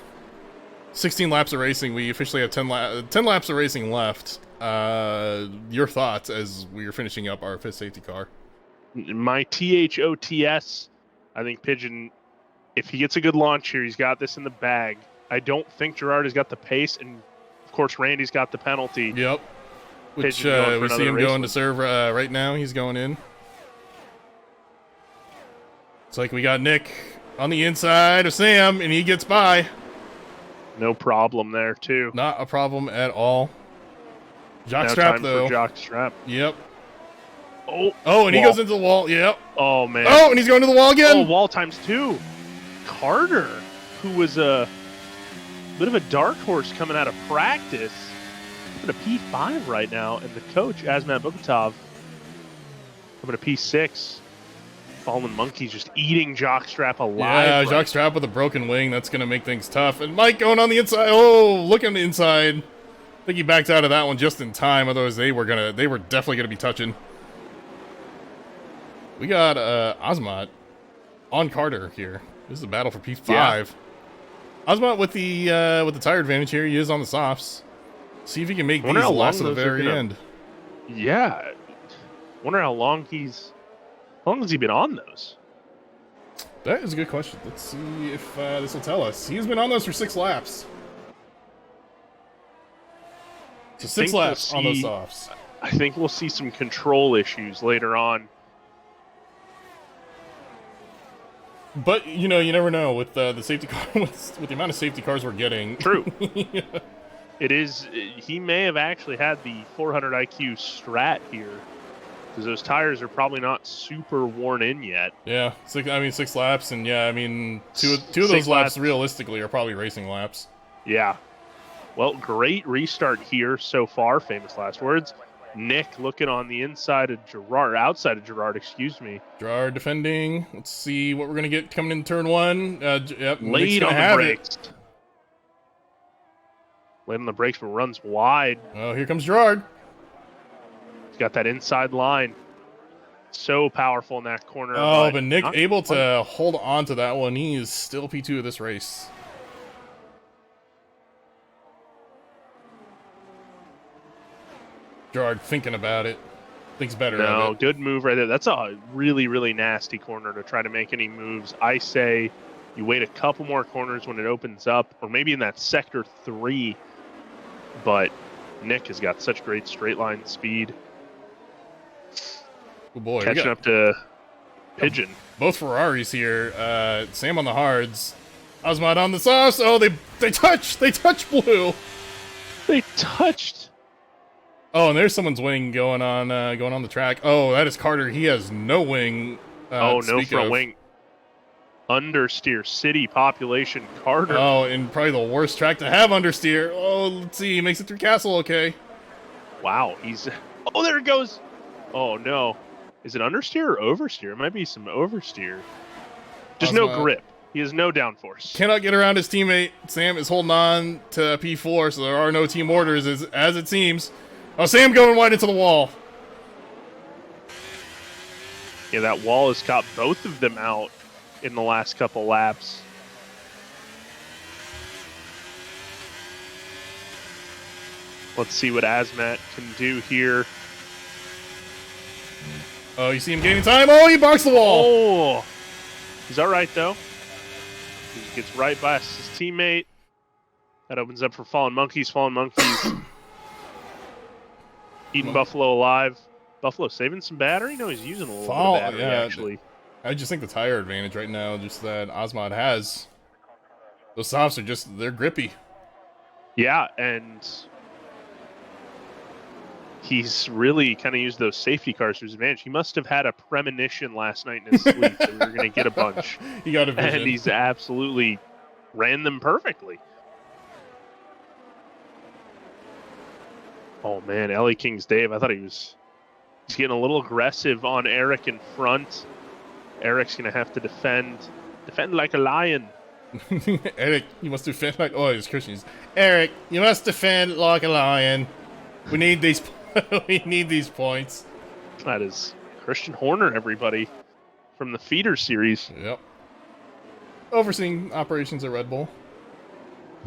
16 laps of racing. We officially have 10 laps of racing left. Your thoughts as we are finishing up our fifth safety car? My THOTS, I think Pigeon, if he gets a good launch here, he's got this in the bag. I don't think Gerard has got the pace, and of course Randy's got the penalty. Yep. Which Pigeon going for we see another him race going win. to serve right now. He's going in. It's like we got Nick on the inside of Sam, and he gets by. No problem there too. Not a problem at all. Now Jockstrap time though. for jockstrap. Yep. Oh, And he wall. goes into the wall. Yep. Oh man. Oh, and he's going to the wall again. Oh, wall times 2. Carter, who was a bit of a dark horse coming out of practice, up at a P5 right now, and the coach, Azmat Bukatov, up at a P6. Fallen Monkey's just eating jockstrap alive. Yeah, right Jockstrap with a broken wing. That's going to make things tough. And Mike going on the inside. Oh, look on the inside. I think he backed out of that one just in time. Otherwise, they were definitely gonna be touching. We got Ozmot on Carter here. This is a battle for P5. Yeah. Ozmot with the tire advantage here. He is on the softs. See if he can make these Wonder how last to long the those are very gonna- end. Yeah. Wonder how long has he been on those? That is a good question. Let's see if this will tell us. He's been on those for 6 laps. So 6 think we'll laps on those see- softs. I think we'll see some control issues later on. But you know, you never know with the safety car with the amount of safety cars we're getting. True. It is. He may have actually had the 400 IQ strat here, because those tires are probably not super worn in yet. Yeah, 6 laps, and yeah, I mean, two of those 6 laps laps. realistically are probably racing laps. Yeah. Well, great restart here so far. Famous last words. Nick looking on the outside of Gerard, excuse me. Gerard defending. Let's see what we're gonna get coming in turn 1. Yep, Nick's Late gonna on the have brakes. Late on the brakes, but runs wide. Oh, here comes Gerard. He's got that inside line. So powerful in that corner. Oh, but Nick not- able to hold on to that one. He is still P2 of this race. Gerard thinking about it. Thinks better No, of it. good move right there. That's a really, really nasty corner to try to make any moves. I say you wait a couple more corners when it opens up, or maybe in that sector 3. But Nick has got such great straight line speed. Oh boy, we Catching got up to Pigeon. both Ferraris here. Sam on the hards. Osmond on the softs. Oh, they touch blue. They touched. Oh, and there's someone's wing going on the track. Oh, that is Carter. He has no wing. No to speak front of. wing. Understeer city population Carter. Oh, and probably the worst track to have understeer. Oh, let's see. He makes it through Castle. Okay. Wow, oh, there it goes. Oh no, is it understeer or oversteer? It might be some oversteer. Just no Osma grip. He has no downforce. cannot get around his teammate. Sam is holding on to P4, so there are no team orders as it seems. Oh, Sam going wide into the wall. Yeah, that wall has got both of them out in the last couple laps. Let's see what Azmat can do here. Oh, you see him gaining time. Oh, he boxed the wall. Oh, he's all right though. He gets right by his teammate. That opens up for Fallen Monkeys. Fallen Monkeys eating Buffalo alive. Buffalo saving some battery. No, he's using a little bit of battery actually. I just think the tire advantage right now, just that Osmod has. Those softs are they're grippy. Yeah, and he's really kind of used those safety cars to his advantage. He must have had a premonition last night in his sleep that we were going to get a bunch. He got a vision. And he's absolutely ran them perfectly. Oh man, LA King's Dave. I thought he's getting a little aggressive on Eric in front. Eric's going to have to defend like a lion. Eric, you must defend like... Oh, it's Christians. Eric, you must defend like a lion. We need these... we need these points. That is Christian Horner, everybody, from the Feeder series. Yep. Overseeing operations at Red Bull.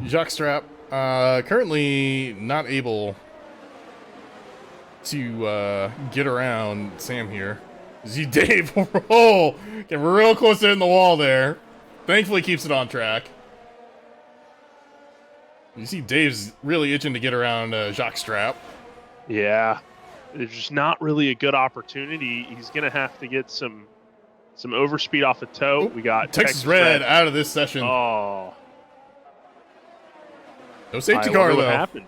Jockstrap, currently not able to get around Sam here. See Dave, oh, getting real close to hitting the wall there. Thankfully keeps it on track. You see Dave's really itching to get around Jockstrap. Yeah, there's just not really a good opportunity. He's going to have to get some overspeed off the toe. We got Texas Red out of this session. Oh. No safety car, though. What happened?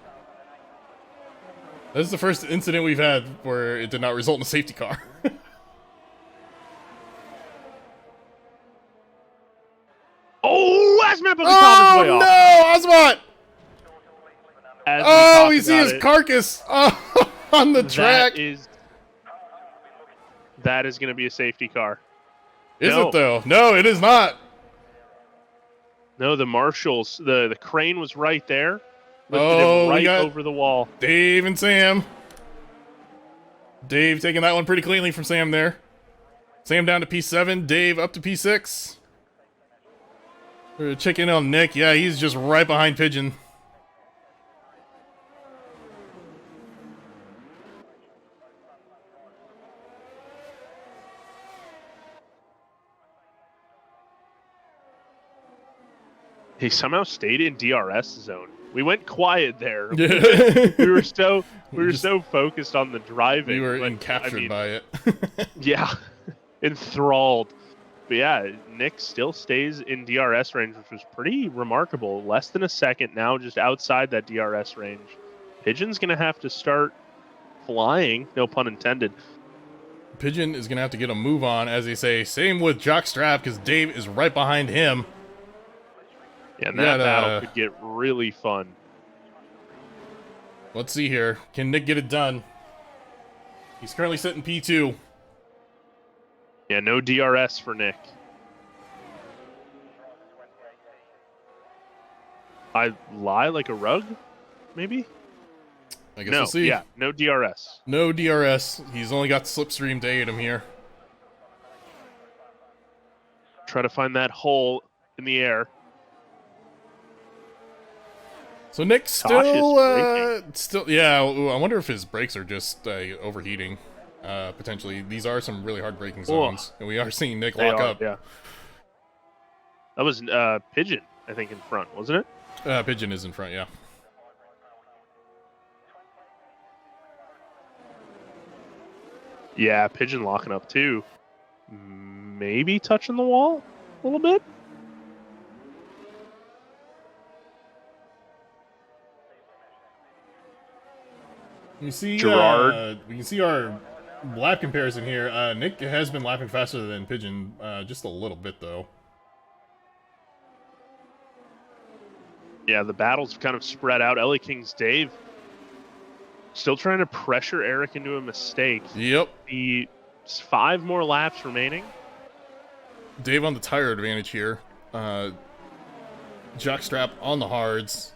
This is the first incident we've had where it did not result in a safety car. Oh, Azmat Boogie Tom is way off. No, Osmot! Oh, we see his carcass on the track. That is going to be a safety car. Is it, though? No, it is not. No, the marshals, the crane was right there. Lifted him right over the wall. Dave and Sam. Dave taking that one pretty cleanly from Sam there. Sam down to P7, Dave up to P6. We're checking on Nick. Yeah, he's just right behind Pigeon. He somehow stayed in DRS zone. We went quiet there. we were so focused on the driving. We were encaptured by it. Yeah, enthralled. But yeah, Nick still stays in DRS range, which was pretty remarkable. Less than a second now, just outside that DRS range. Pigeon's gonna have to start flying. No pun intended. Pigeon is gonna have to get a move on, as they say. Same with Jockstrap, because Dave is right behind him. Yeah, and that battle could get really fun. Let's see here. Can Nick get it done? He's currently sitting P2. Yeah, no DRS for Nick. I lie like a rug, maybe? I guess we'll see. Yeah, no DRS. No DRS. He's only got Slipstream to aid him here. Try to find that hole in the air. So Nick still, yeah. I wonder if his brakes are just overheating. Potentially, these are some really hard braking zones, and we are seeing Nick lock up. Yeah, that was Pigeon, I think, in front, wasn't it? Pigeon is in front, yeah. Yeah, Pigeon locking up too. Maybe touching the wall a little bit. You see, Gerard. we can see our lap comparison here. Nick has been lapping faster than Pigeon, just a little bit though. Yeah, the battles kind of spread out. LA King's Dave still trying to pressure Eric into a mistake. Yep. 5 more laps remaining. Dave on the tire advantage here. Jockstrap on the hards.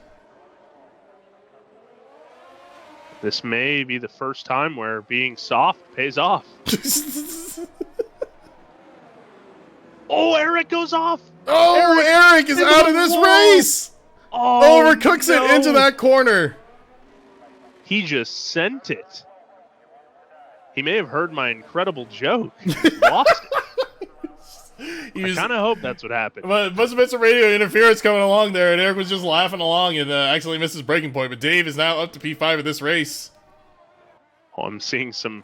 This may be the first time where being soft pays off. Oh, Eric goes off. Oh, Eric is out of this race. Oh, Overcooks it into that corner. He just sent it. He may have heard my incredible joke. He lost it. I kind of hope that's what happened. But must have been some radio interference coming along there, and Eric was just laughing along and accidentally missed his breaking point. But Dave is now up to P5 of this race. Oh, I'm seeing some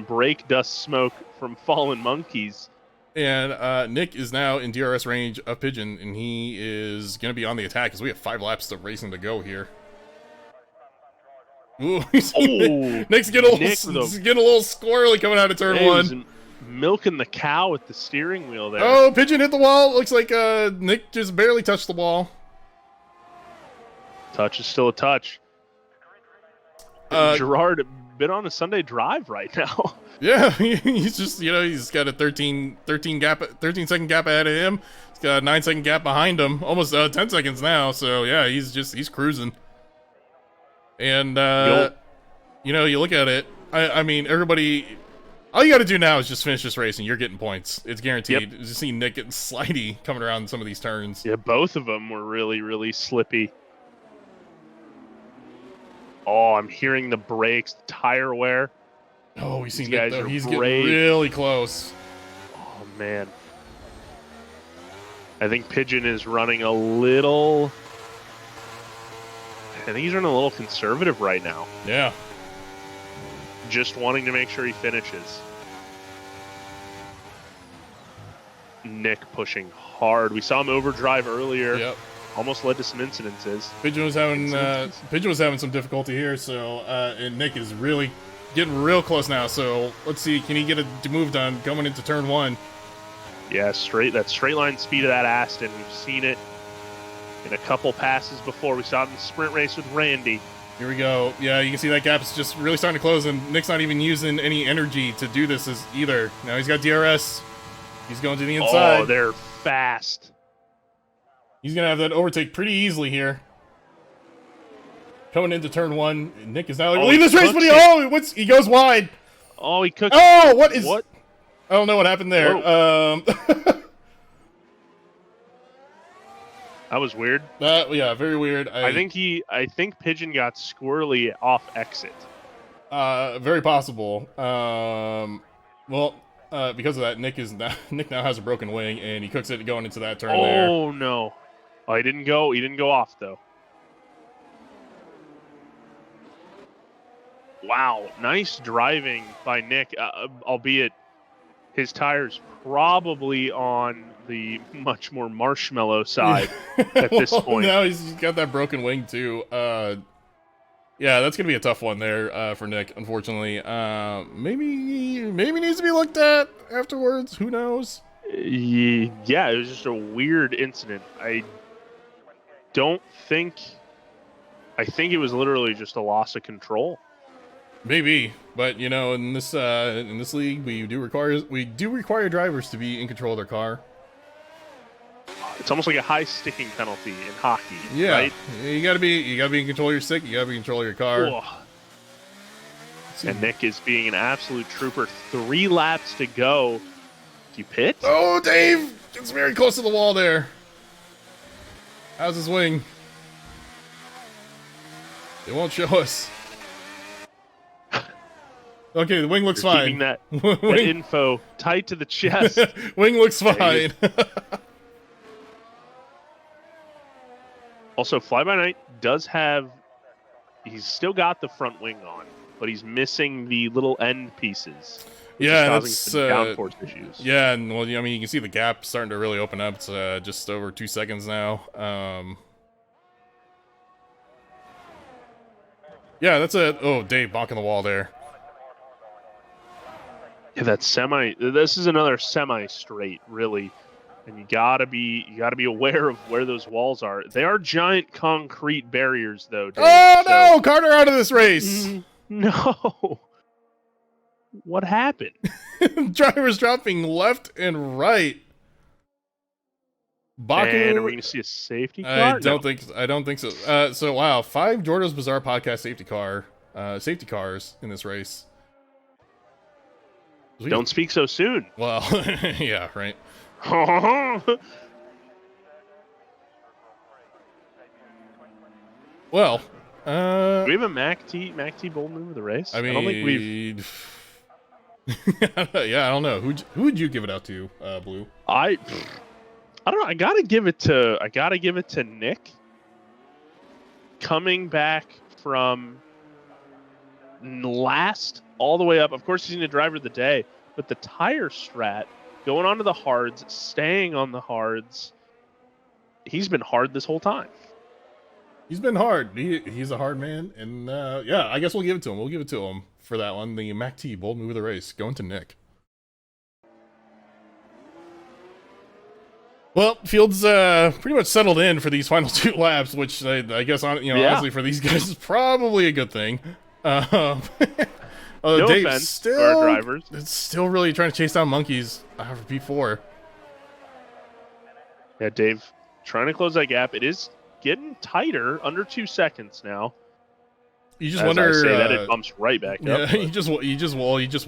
brake dust smoke from fallen monkeys. And Nick is now in DRS range of Pigeon, and he is going to be on the attack because we have 5 laps of racing to go here. Ooh, Nick's getting a little squirrely coming out of turn 1. Milking the cow with the steering wheel there. Oh, Pigeon hit the wall. Looks like Nick just barely touched the wall. Touch is still a touch. Gerard been on a Sunday drive right now. Yeah, he's just, he's got a 13 second gap ahead of him. He's got a 9-second gap behind him. Almost 10 seconds now. So yeah, he's cruising. And you look at it. I mean, everybody. All you got to do now is just finish this race, and you're getting points. It's guaranteed. Yep. Just see Nick getting slidey coming around some of these turns. Yeah, both of them were really, really slippy. Oh, I'm hearing the brakes, the tire wear. Oh, we see Nick, though. He's getting really close. Oh, man. I think Pigeon is running a little... I think he's running a little conservative right now. Yeah. Just wanting to make sure he finishes. Nick pushing hard. We saw him overdrive earlier. Yep. Almost led to some incidences. Pigeon was having some difficulty here, so and Nick is really getting real close now. So let's see, can he get a move done coming into turn 1? Yeah, that straight line speed of that Aston. We've seen it in a couple passes before. We saw it in the sprint race with Randy. Here we go. Yeah, you can see that gap is just really starting to close, and Nick's not even using any energy to do this either. Now he's got DRS. He's going to the inside. Oh, they're fast. He's going to have that overtake pretty easily here. Coming into turn 1, Nick is now like, leave this race, but he goes wide. Oh, he cooked. Oh, what? I don't know what happened there. That was weird. Yeah, very weird. I think Pigeon got squirrely off exit. Very possible. Because of that, Nick now has a broken wing, and he cooks it going into that turn there. Oh no! Oh, he didn't go off though. Wow, nice driving by Nick. Albeit his tires probably on the much more marshmallow side at this point. Now he's got that broken wing too. Yeah, that's gonna be a tough one there for Nick, unfortunately. Maybe needs to be looked at afterwards. Who knows? Yeah, it was just a weird incident. I think it was literally just a loss of control. Maybe, but in this league, we do require drivers to be in control of their car. It's almost like a high sticking penalty in hockey. Yeah, right? you gotta be in control of your stick. You gotta be in control of your car. Whoa. And Nick is being an absolute trooper. 3 laps to go. Do you pit? Oh, Dave gets very close to the wall there. How's his wing? It won't show us. Okay, the wing looks fine. Keeping that info tight to the chest. Wing looks fine. Also, Fly By Night does have... He's still got the front wing on, but he's missing the little end pieces. Yeah, that's some downforce issues. Yeah, and well, you can see the gap starting to really open up. It's just over 2 seconds now. Yeah, that's it. Oh, Dave bonking the wall there. Yeah, this is another semi-straight, really. And you gotta be aware of where those walls are. They are giant concrete barriers, though, Dave. Oh no, Carter out of this race. No. What happened? Drivers dropping left and right. Baku, and are we going to see a safety car? I don't think so. So wow, 5 Jordo's Bizarre Podcast safety cars in this race. Don't speak so soon. Well, yeah, right. Well, Do we have a Mac T Bold move of the race? I mean, don't think we've. yeah, I don't know. Who would you give it out to, Blue? I don't know. I gotta give it to Nick. Coming back from last all the way up. Of course, he's in the driver of the day, but the tire strat, going onto the hards, staying on the hards. He's been hard this whole time. He's been hard. He's a hard man, and yeah, I guess we'll give it to him. We'll give it to him for that one. The Mac T Bold move of the race going to Nick. Well, field's pretty much settled in for these final 2 laps, which I guess honestly for these guys is probably a good thing. No Dave's offense to our drivers. It's still really trying to chase down monkeys for P4. Yeah, Dave trying to close that gap. It is getting tighter, under 2 seconds now. You just As wonder I say that, it bumps right back up. Yeah, you just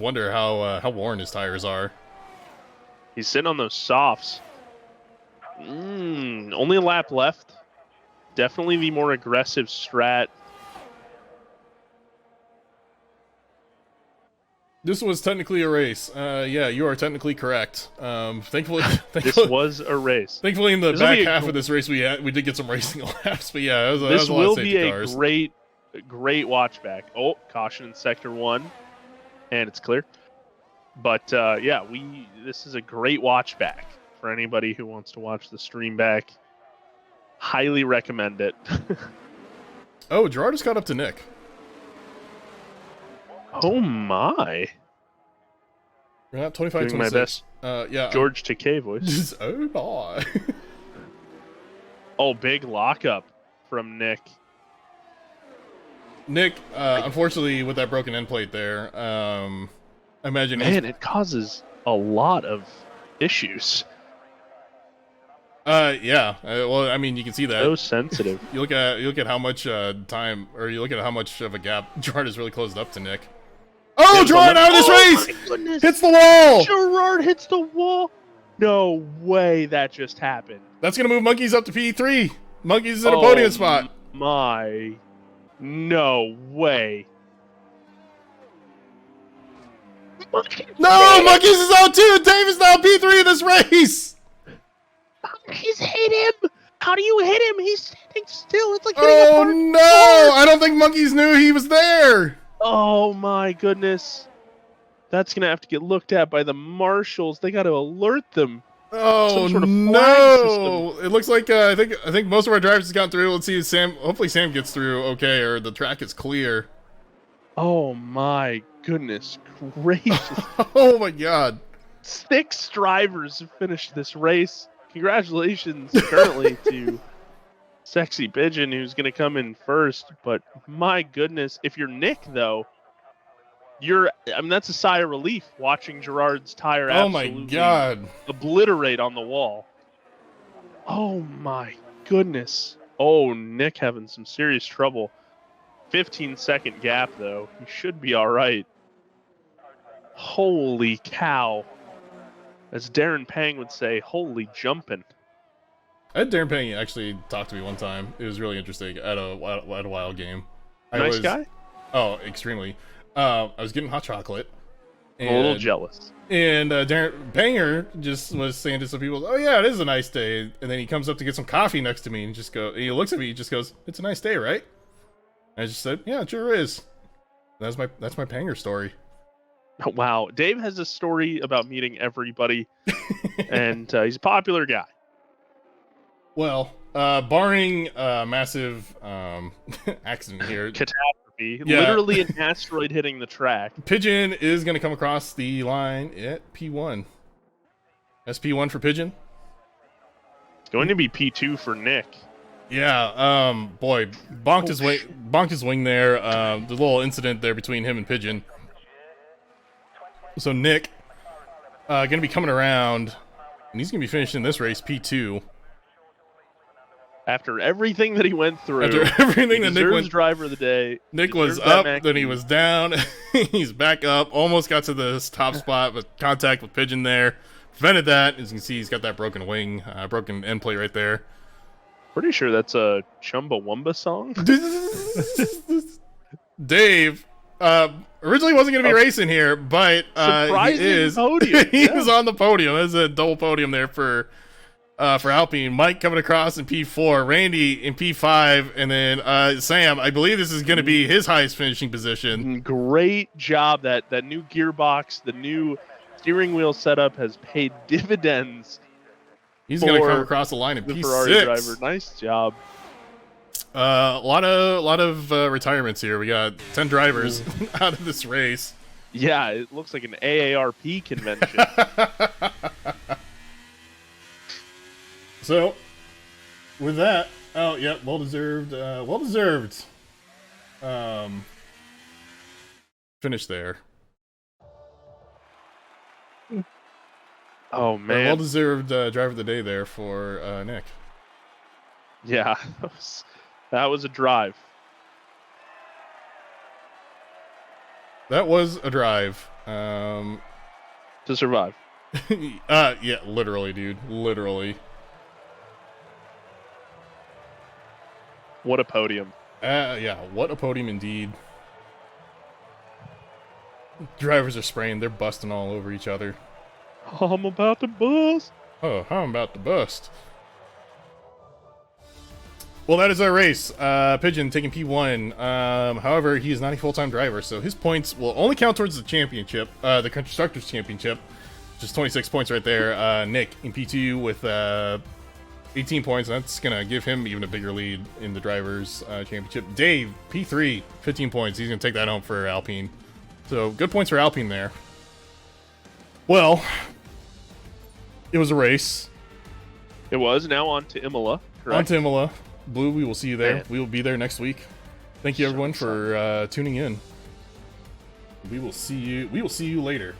wonder how worn his tires are. He's sitting on those softs. Only a lap left. Definitely the more aggressive strat. This was technically a race. Yeah, you are technically correct. Thankfully, This was a race. Thankfully, in the back half of this race, we did get some racing laps. But yeah, this a lot of will safety be a cars. great watch back. Oh, caution in sector 1, and it's clear. But yeah, this is a great watch back for anybody who wants to watch the stream back. Highly recommend it. Oh, Gerard just got up to Nick. Oh my! Yeah, 25, Doing my 26. best Yeah, George Takei voice. Just, oh my! Oh, big lockup from Nick. Nick, unfortunately, with that broken end plate there, I imagine Man, it causes a lot of issues. yeah. Well, I mean, you can see that. So sensitive. You look at how much time, or you look at how much of a gap Gerard has really closed up to Nick. Oh, Gerard out of this race! My goodness. Hits the wall! Gerard hits the wall. No way that just happened. That's gonna move Monkeys up to P3. Monkeys is in a podium spot. My, no way. No, Monkeys is out too. Dave is now P3 in this race. Monkeys hit him. How do you hit him? He's standing still. It's like hitting Oh a parked no! car. I don't think Monkeys knew he was there. Oh my goodness. That's gonna have to get looked at by the marshals. They got to alert them. Oh Some sort of flag no! It looks like I think most of our drivers have gotten through. Let's see if Sam. Hopefully Sam gets through okay, or the track is clear. Oh my goodness gracious. Oh my god! 6 drivers have finished this race. Congratulations currently to Sexy Pigeon, who's going to come in first. But my goodness, if you're Nick, though, that's a sigh of relief watching Gerard's tire Oh my absolutely god! obliterate on the wall. Oh my goodness. Oh, Nick having some serious trouble. 15-second gap, though. He should be all right. Holy cow. As Darren Pang would say, holy jumpin'. I had Darren Payne actually talk to me one time. It was really interesting at a wild game. Nice guy? Oh, extremely. I was getting hot chocolate. I'm a little jealous. And Darren Banger just was saying to some people, "Oh yeah, it is a nice day." And then he comes up to get some coffee next to me and he looks at me, and just goes, "It's a nice day, right?" And I just said, "Yeah, it sure is." That's my Panger story. Wow, Dave has a story about meeting everybody, and he's a popular guy. Well, barring a massive accident here, Catastrophe. Yeah. Literally an asteroid hitting the track. Pigeon is going to come across the line at P1. SP1 for Pigeon. It's going to be P2 for Nick. Yeah, boy, bonked his wing there. The little incident there between him and Pigeon. So Nick, going to be coming around, and he's going to be finishing this race P2. After everything that he went through, After everything that Nick went, driver of the day. Nick was up, then he was down. He's back up, almost got to the top spot, but contact with Pigeon there prevented that. As you can see, he's got that broken wing, broken end plate right there. Pretty sure that's a Chumbawamba song. Dave, originally wasn't going to be racing here, but Surprising he is. podium. He Yeah. is on the podium. There's a double podium there for Alpine. Mike coming across in P4, Randy in P5, and then Sam. I believe this is going to be his highest finishing position. Great job. That new gearbox, the new steering wheel setup has paid dividends. He's going to for come across the line in The P6. Ferrari driver. Nice job. A lot of retirements here. We got 10 drivers out of this race. Yeah, it looks like an AARP convention. So, with that, oh yeah, well deserved. Finish there. Oh man. Well deserved driver of the day there for Nick. Yeah, that was a drive. That was a drive. To survive. Yeah, literally, dude, literally. What a podium. Yeah, what a podium indeed. Drivers are spraying, they're busting all over each other. I'm about to bust. Oh, I'm about to bust. Well, that is our race. Pigeon taking P1. However, he is not a full-time driver, so his points will only count towards the championship, the Constructors' Championship, which is 26 points right there. Nick in P2 with 18 points. That's going to give him even a bigger lead in the Drivers' Championship. Dave, P3, 15 points. He's going to take that home for Alpine. So, good points for Alpine there. Well, it was a race. It was. Now on to Imola. Correct? On to Imola. Blue, we will see you there. Man. We will be there next week. Thank you everyone for tuning in. We will see you later.